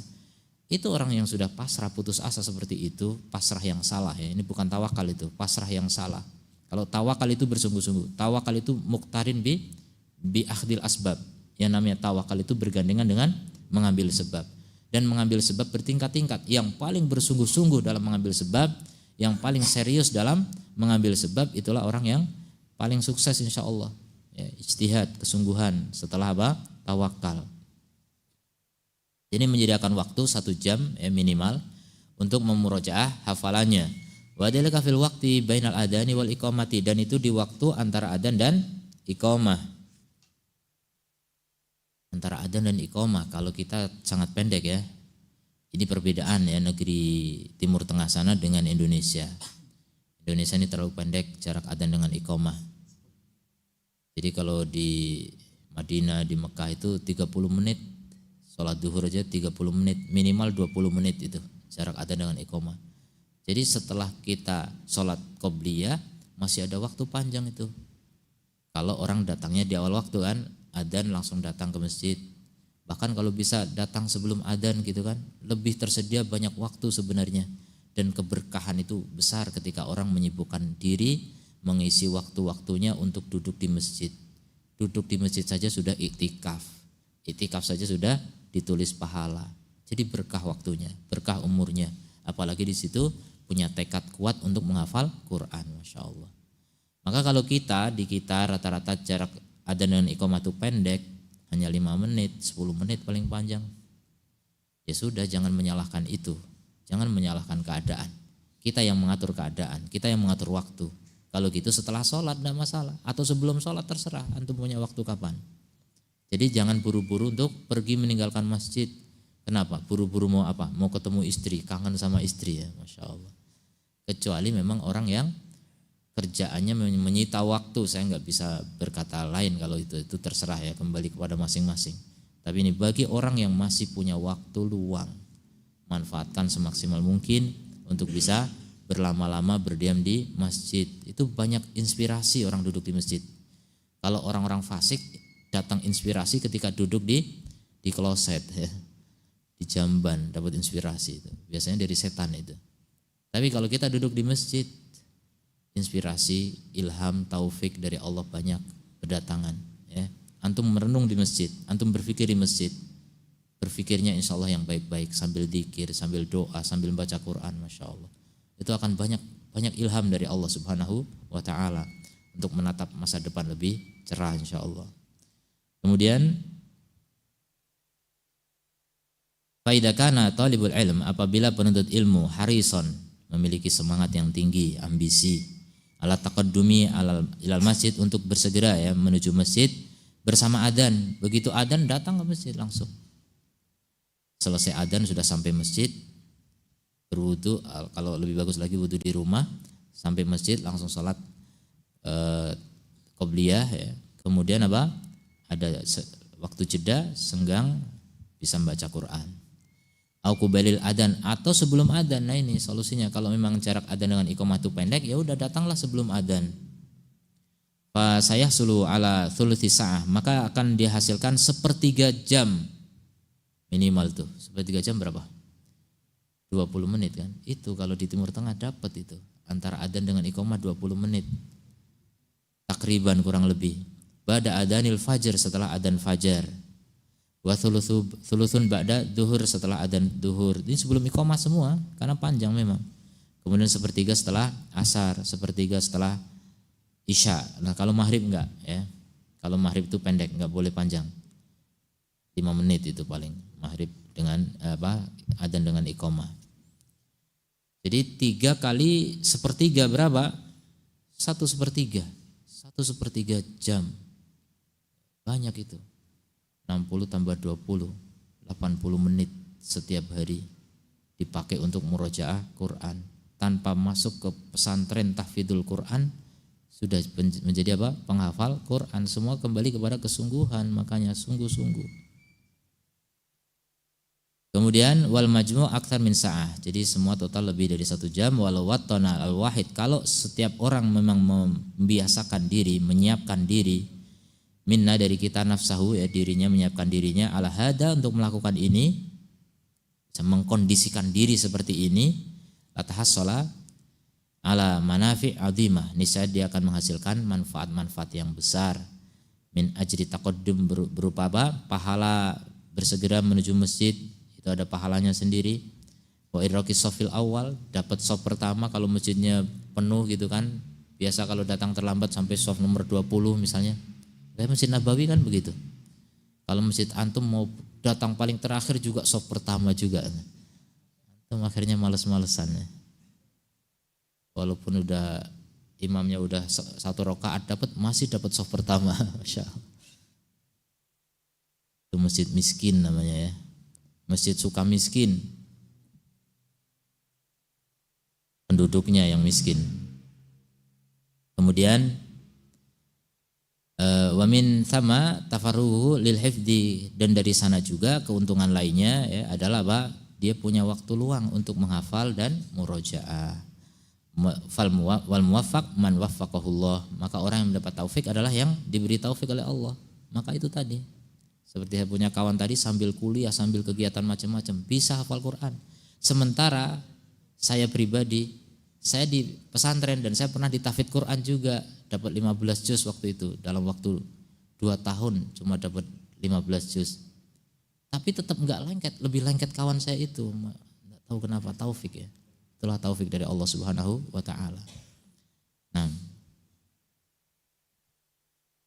Itu orang yang sudah pasrah, putus asa seperti itu, pasrah yang salah ya. Ini bukan tawakal itu, pasrah yang salah. Kalau tawakal itu bersungguh-sungguh, tawakal itu muktarin bi akhdil asbab. Yang namanya tawakal itu bergandengan dengan mengambil sebab. Dan mengambil sebab bertingkat-tingkat. Yang paling bersungguh-sungguh dalam mengambil sebab, yang paling serius dalam mengambil sebab, itulah orang yang paling sukses insya Allah. Ya, ijtihad, kesungguhan, setelah apa? Tawakal. Jadi menyediakan waktu 1 jam minimal untuk memurojaah hafalannya. Wa dzalika fil waqti bainal adani wal iqamati, dan itu di waktu antara adzan dan iqamah. Antara adzan dan iqamah kalau kita sangat pendek ya. Ini perbedaan ya negeri Timur Tengah sana dengan Indonesia. Indonesia ini terlalu pendek jarak adzan dengan iqamah. Jadi kalau di Madinah, di Mekah itu 30 menit. Sholat duhur aja 30 menit, minimal 20 menit itu jarak adzan dengan iqamah. Jadi setelah kita sholat qobliyah masih ada waktu panjang itu. Kalau orang datangnya di awal waktu kan, adzan langsung datang ke masjid. Bahkan kalau bisa datang sebelum adzan gitu kan, lebih tersedia banyak waktu sebenarnya. Dan keberkahan itu besar ketika orang menyibukkan diri mengisi waktu-waktunya untuk duduk di masjid. Duduk di masjid saja sudah iktikaf. Iktikaf saja sudah ditulis pahala. Jadi berkah waktunya, berkah umurnya. Apalagi di situ punya tekad kuat untuk menghafal Quran, Masya Allah. Maka kalau di kita rata-rata jarak adzan dengan iqamah itu pendek, hanya 5 menit, 10 menit paling panjang. Ya sudah, jangan menyalahkan itu. Jangan menyalahkan keadaan. Kita yang mengatur keadaan, kita yang mengatur waktu. Kalau gitu setelah sholat tidak masalah. Atau sebelum sholat terserah, antum punya waktu kapan. Jadi jangan buru-buru untuk pergi meninggalkan masjid. Kenapa? Buru-buru mau apa? Mau ketemu istri, kangen sama istri ya, Masya Allah. Kecuali memang orang yang kerjaannya menyita waktu, saya nggak bisa berkata lain kalau itu terserah ya, kembali kepada masing-masing. Tapi ini bagi orang yang masih punya waktu luang, manfaatkan semaksimal mungkin untuk bisa berlama-lama berdiam di masjid. Itu banyak inspirasi orang duduk di masjid. Kalau orang-orang fasik datang inspirasi ketika duduk di kloset ya. Di jamban dapat inspirasi itu. Biasanya dari setan itu. Tapi kalau kita duduk di masjid, inspirasi, ilham, taufik dari Allah banyak berdatangan ya. Antum merenung di masjid, antum berpikir di masjid. Berpikirnya insya Allah yang baik-baik sambil dzikir, sambil doa, sambil baca Quran, Masya Allah. Itu akan banyak ilham dari Allah Subhanahu wa ta'ala untuk menatap masa depan lebih cerah insya Allah. Kemudian faida kana talibul ilm, apabila penuntut ilmu harison, memiliki semangat yang tinggi, ambisi, ala taqaddumi ilal masjid, untuk bersegera ya menuju masjid bersama adzan. Begitu adzan datang ke masjid langsung. Selesai adzan sudah sampai masjid, berwudu, kalau lebih bagus lagi wudu di rumah, sampai masjid langsung sholat qobliyah ya. Kemudian apa? Ada waktu jeda senggang bisa membaca Quran. Au qubalil adzan, atau sebelum adzan. Nah ini solusinya, kalau memang jarak adzan dengan iqamah itu pendek, ya udah datanglah sebelum adzan. Fa sayahsulu ala thuluthi sa'ah, maka akan dihasilkan 1/3 jam minimal tuh. 1/3 jam berapa? 20 menit kan? Itu kalau di Timur Tengah dapat itu. Antara adzan dengan iqamah 20 menit. Takriban kurang lebih. Ba'da adzanil fajr, setelah adzan fajar. Wa thuluthun ba'da duhur, setelah adzan duhur. Ini sebelum iqamah semua karena panjang memang. Kemudian 1/3 setelah asar, 1/3 setelah isya. Nah, kalau maghrib enggak ya. Kalau maghrib itu pendek, enggak boleh panjang. 5 menit itu paling maghrib dengan adzan dengan iqamah. Jadi 3 kali 1/3 berapa? 1/3. 1/3 jam. Banyak itu. 60 tambah 20, 80 menit setiap hari dipakai untuk murojaah Quran. Tanpa masuk ke pesantren tahfidzul Quran sudah menjadi apa? Penghafal Quran. Semua kembali kepada kesungguhan, makanya sungguh-sungguh. Kemudian wal majmu' aktsar min sa'ah. Jadi semua total lebih dari 1 jam. Walau wattana al wahid, kalau setiap orang memang membiasakan diri, menyiapkan diri, minna dari kita nafsahu ya, dirinya menyiapkan dirinya ala hada, untuk melakukan ini, mengkondisikan diri seperti ini, latahassala ala manafi' azimah, niscaya dia akan menghasilkan manfaat-manfaat yang besar. Min ajri taqaddum, berupa apa? Pahala bersegera menuju masjid, itu ada pahalanya sendiri. Wa irraqi shafil awal, dapat shaf pertama kalau masjidnya penuh gitu kan. Biasa kalau datang terlambat sampai shaf nomor 20 misalnya. Kayak Masjid Nabawi kan begitu. Kalau masjid antum mau datang paling terakhir juga shaf pertama juga. Antum akhirnya males-malesan ya. Walaupun udah imamnya udah 1 rakaat dapat, masih dapat shaf pertama. Masya Allah. Itu masjid miskin namanya ya. Masjid suka miskin. Penduduknya yang miskin. Kemudian wa min sama tafarruhu lil hifdi, dan dari sana juga keuntungan lainnya ya adalah apa? Dia punya waktu luang untuk menghafal dan murojaah. Wal muwaffaq man waffaqahullah, maka orang yang mendapat taufik adalah yang diberi taufik oleh Allah. Maka itu tadi, seperti saya punya kawan tadi sambil kuliah, sambil kegiatan macam-macam bisa hafal Quran. Sementara saya pribadi, saya di pesantren dan saya pernah ditahfidz Quran juga, dapat 15 juz waktu itu, dalam waktu 2 tahun cuma dapat 15 juz. Tapi tetap enggak lengket, lebih lengket kawan saya itu. Enggak tahu kenapa, taufik ya. Itulah taufik dari Allah Subhanahu wa taala. Nah.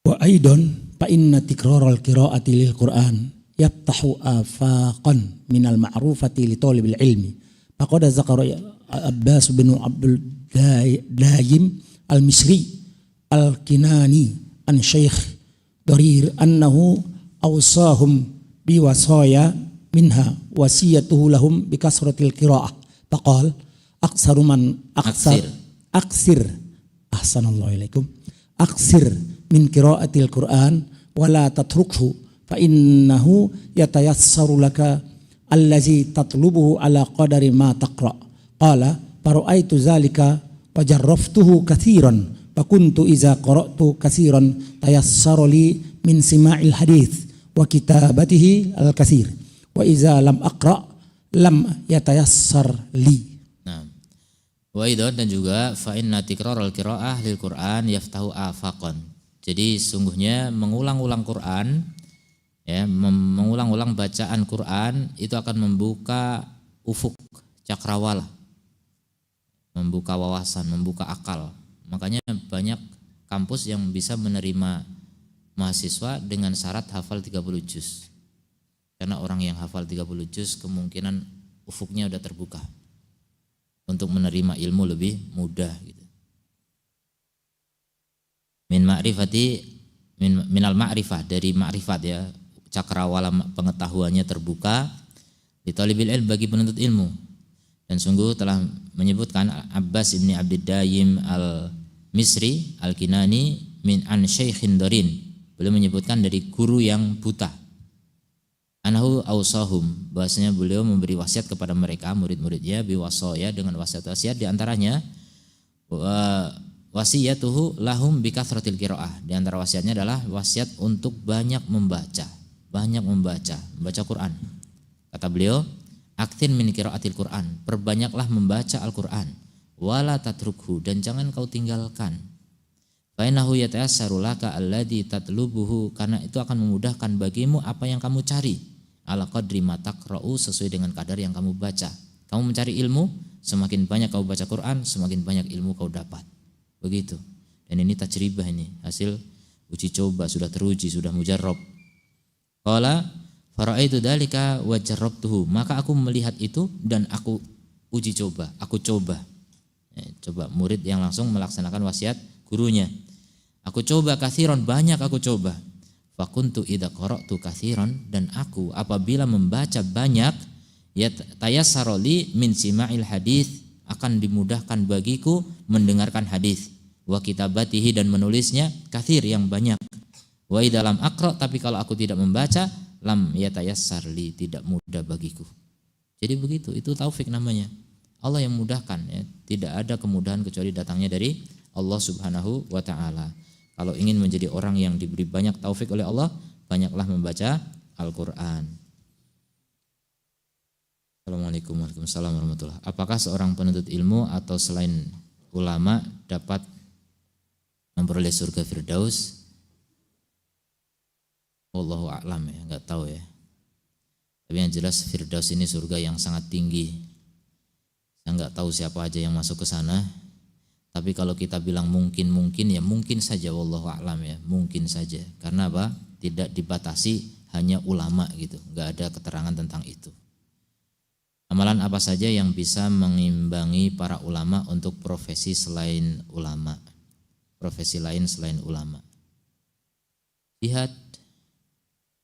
Wa aidan fa inna tikraral qiraati lil Qur'an yaftahu afaqan minal ma'rufati li talibil ilmi. Faqad zakara Abbas bin Abdul Daim al-Misri al-Kinani an Syekh Darir annahu awsahum biwasaya minha wasiyatuhu lahum bikasratil qiraah. Faqal aksaru man aksir ahsanallahu ilaikum aksir min qiraatil Qur'an wala tatrukhu fa innahu yatayassaru laka allazi tatlubuhu ala qadari ma taqra. Qala fara'aitu zalika wa jarraftuhu katsiran fa kuntu idza qara'tu katsiran tayassara li min sima'il hadits wa kitabatihi al-katsir wa idza lam aqra lam yatayassar li. Nah, wa idza dan juga fa inna tikraral qiraah lil Qur'an yaftahu afaqan. Jadi sungguhnya mengulang-ulang Quran, ya, mengulang-ulang bacaan Quran itu akan membuka ufuk, cakrawala, membuka wawasan, membuka akal. Makanya banyak kampus yang bisa menerima mahasiswa dengan syarat hafal 30 juz. Karena orang yang hafal 30 juz kemungkinan ufuknya udah terbuka untuk menerima ilmu lebih mudah gitu. Minal ma'rifah, dari ma'rifat, ya, cakrawala pengetahuannya terbuka di talibil ilm, bagi penuntut ilmu. Dan sungguh telah menyebutkan Abbas ibni Abdiddayim al-Misri al-Kinani min an syaikhin darin, beliau menyebutkan dari guru yang buta, anahu awsahum, bahasanya beliau memberi wasiat kepada mereka murid-muridnya biwasoya, dengan wasiat-wasiat, diantaranya wasiyatuhu lahum bikathratil qiraah, di antara wasiatnya adalah wasiat untuk banyak membaca Quran. Kata beliau, aktin min qiraatil Quran, perbanyaklah membaca Al-Quran, wala tatrukhu, dan jangan kau tinggalkan. Fa innahu yatayassaru laka alladhi tatlubuhu, karena itu akan memudahkan bagimu apa yang kamu cari, ala qadri ma taqra'u, sesuai dengan kadar yang kamu baca. Kamu mencari ilmu, semakin banyak kau baca Quran, semakin banyak ilmu kau dapat. Begitu. Dan ini tajribah, ini hasil uji coba, sudah teruji, sudah mujarrab. Qala fara'aitu dzalika wa jarrabtuhu, maka aku melihat itu dan aku uji coba, aku coba. Coba murid yang langsung melaksanakan wasiat gurunya. Aku coba katsiran, banyak aku coba. Fa kuntu idza qara'tu katsiran, dan aku apabila membaca banyak, ya tayassara li min sima'il hadits, akan dimudahkan bagiku mendengarkan hadis, wa kitabatihi, dan menulisnya, katsir, yang banyak, wa idalam aqra, tapi kalau aku tidak membaca, lam yatayassar li, tidak mudah bagiku. Jadi begitu, itu taufik namanya. Allah yang mudahkan, ya. Tidak ada kemudahan kecuali datangnya dari Allah Subhanahu wa taala. Kalau ingin menjadi orang yang diberi banyak taufik oleh Allah, banyaklah membaca Al-Qur'an. Assalamualaikum warahmatullahi wabarakatuh. Apakah seorang penuntut ilmu atau selain ulama dapat memperoleh surga Firdaus? Wallahu a'lam, ya, enggak tahu ya. Tapi yang jelas Firdaus ini surga yang sangat tinggi. Saya enggak tahu siapa aja yang masuk ke sana. Tapi kalau kita bilang mungkin, ya mungkin saja, wallahu a'lam, ya, mungkin saja. Karena apa? Tidak dibatasi hanya ulama gitu. Enggak ada keterangan tentang itu. Amalan apa saja yang bisa mengimbangi para ulama untuk profesi selain ulama? Profesi lain selain ulama. Jihad,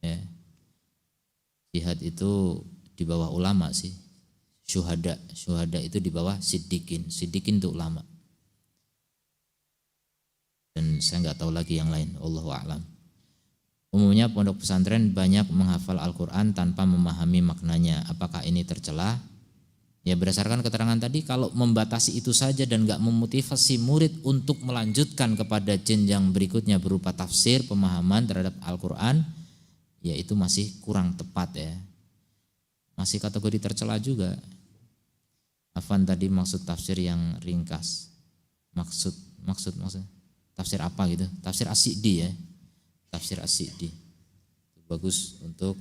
ya. Jihad itu di bawah ulama sih. Syuhada itu di bawah siddiqin itu ulama. Dan saya nggak tahu lagi yang lain, wallahu a'lam. Umumnya pondok pesantren banyak menghafal Al-Quran tanpa memahami maknanya. Apakah ini tercela? Ya, berdasarkan keterangan tadi, kalau membatasi itu saja dan gak memotivasi murid untuk melanjutkan kepada jenjang berikutnya berupa tafsir, pemahaman terhadap Al-Quran, ya itu masih kurang tepat, ya. Masih kategori tercela juga. Afan tadi maksud tafsir yang ringkas. Maksudnya tafsir apa gitu? Tafsir As-Sa'di, ya. Tafsir As-Sa'di bagus untuk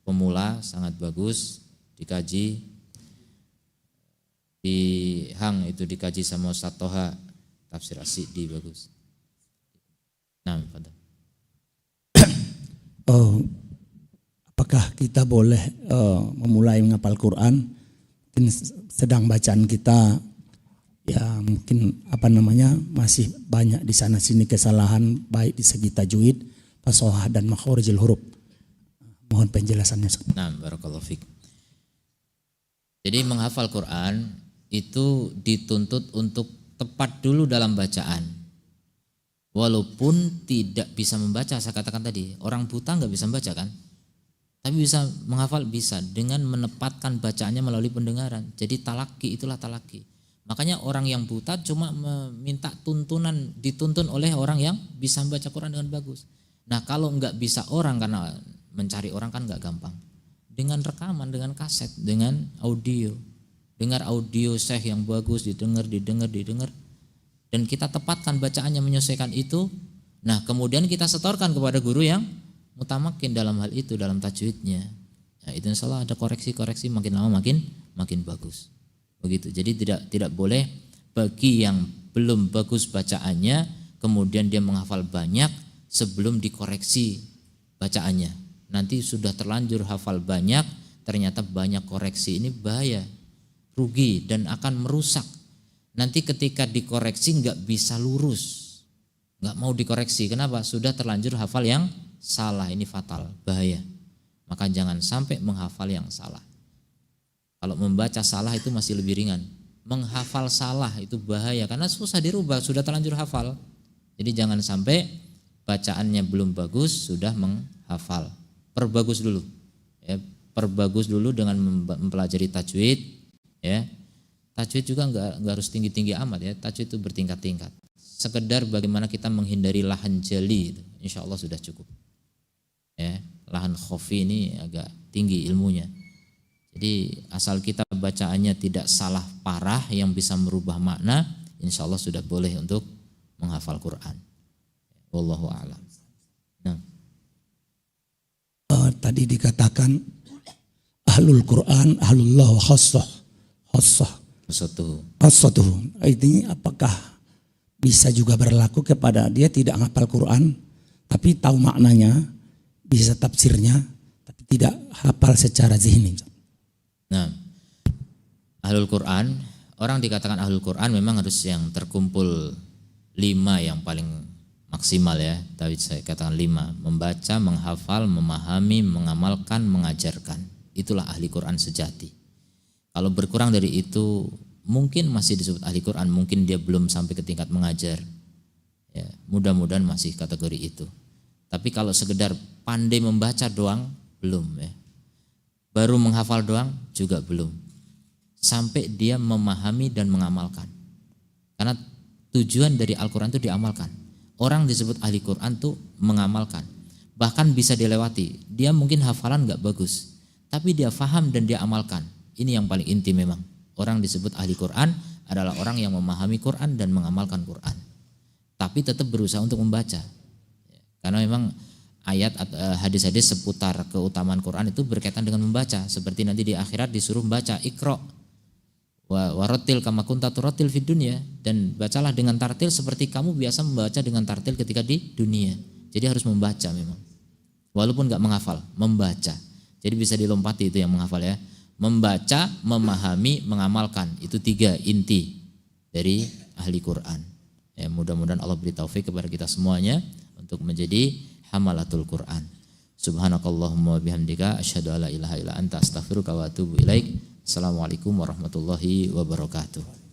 pemula, sangat bagus, dikaji di Hang, itu dikaji sama Ustaz Toha. Tafsir As-Sa'di bagus. Nah, apakah kita boleh memulai menghafal Quran? Mungkin sedang bacaan kita, ya mungkin masih banyak di sana sini kesalahan, baik di segi tajwid, fashohah, dan makharijul huruf. Mohon penjelasannya. Nah, barakallahu fiik. Jadi menghafal Quran itu dituntut untuk tepat dulu dalam bacaan. Walaupun tidak bisa membaca, saya katakan tadi, orang buta nggak bisa membaca kan? Tapi bisa menghafal bisa dengan menempatkan bacaannya melalui pendengaran. Jadi talaki itulah talaki. Makanya orang yang buta cuma meminta tuntunan, dituntun oleh orang yang bisa membaca Quran dengan bagus. Nah kalau enggak bisa orang, karena mencari orang kan enggak gampang. Dengan rekaman, dengan kaset, dengan audio. Dengar audio syekh yang bagus, didengar. Dan kita tepatkan bacaannya menyesuaikan itu. Nah kemudian kita setorkan kepada guru yang mutamakin dalam hal itu, dalam tajwidnya. Nah, itu insya Allah ada koreksi-koreksi, makin lama makin bagus. Begitu. Jadi tidak boleh bagi yang belum bagus bacaannya kemudian dia menghafal banyak sebelum dikoreksi bacaannya. Nanti sudah terlanjur hafal banyak, ternyata banyak koreksi, ini bahaya, rugi dan akan merusak. Nanti ketika dikoreksi nggak bisa lurus, nggak mau dikoreksi. Kenapa? Sudah terlanjur hafal yang salah, ini fatal, bahaya. Maka jangan sampai menghafal yang salah. Kalau membaca salah itu masih lebih ringan. Menghafal salah itu bahaya karena susah dirubah, sudah terlanjur hafal. Jadi jangan sampai bacaannya belum bagus sudah menghafal. Perbagus dulu. Ya, perbagus dulu dengan mempelajari tajwid. Ya, tajwid juga nggak harus tinggi-tinggi amat ya. Tajwid itu bertingkat-tingkat. Sekedar bagaimana kita menghindari lahan jeli, insya Allah sudah cukup. Ya, lahan khofi ini agak tinggi ilmunya. Jadi asal kita bacaannya tidak salah parah yang bisa merubah makna, insya Allah sudah boleh untuk menghafal Quran. Wallahu a'lam. Nah. Tadi dikatakan ahlul Quran, ahlullah wa khassah. Khassatuhu. Ini apakah bisa juga berlaku kepada dia tidak hafal Quran, tapi tahu maknanya, bisa tafsirnya, tapi tidak hafal secara zihni. Nah, ahlul Quran, orang dikatakan ahlul Quran memang harus yang terkumpul 5 yang paling maksimal ya. Tapi saya katakan 5, membaca, menghafal, memahami, mengamalkan, mengajarkan. Itulah ahli Quran sejati. Kalau berkurang dari itu, mungkin masih disebut ahli Quran, mungkin dia belum sampai ke tingkat mengajar. Ya, mudah-mudahan masih kategori itu. Tapi kalau sekedar pandai membaca doang, belum ya. Baru menghafal doang juga belum. Sampai dia memahami dan mengamalkan. Karena tujuan dari Al-Quran itu diamalkan. Orang disebut ahli Quran itu mengamalkan. Bahkan bisa dilewati. Dia mungkin hafalan gak bagus, tapi dia faham dan dia amalkan. Ini yang paling inti memang. Orang disebut ahli Quran adalah orang yang memahami Quran dan mengamalkan Quran. Tapi tetap berusaha untuk membaca. Karena memang ayat hadis-hadis seputar keutamaan Quran itu berkaitan dengan membaca. Seperti nanti di akhirat disuruh membaca Iqra wa rattil kama kunta turattil fid dunya, dan bacalah dengan tartil seperti kamu biasa membaca dengan tartil ketika di dunia. Jadi harus membaca memang. Walaupun enggak menghafal, membaca. Jadi bisa dilompati itu yang menghafal ya. Membaca, memahami, mengamalkan. Itu 3 inti dari ahli Quran. Ya, mudah-mudahan Allah beri taufik kepada kita semuanya untuk menjadi hamalatul Quran. Subhanakallahumma bihamdika asyhadu alla ilaha illa anta astaghfiruka wa atubu ilaik. Assalamualaikum warahmatullahi wabarakatuh.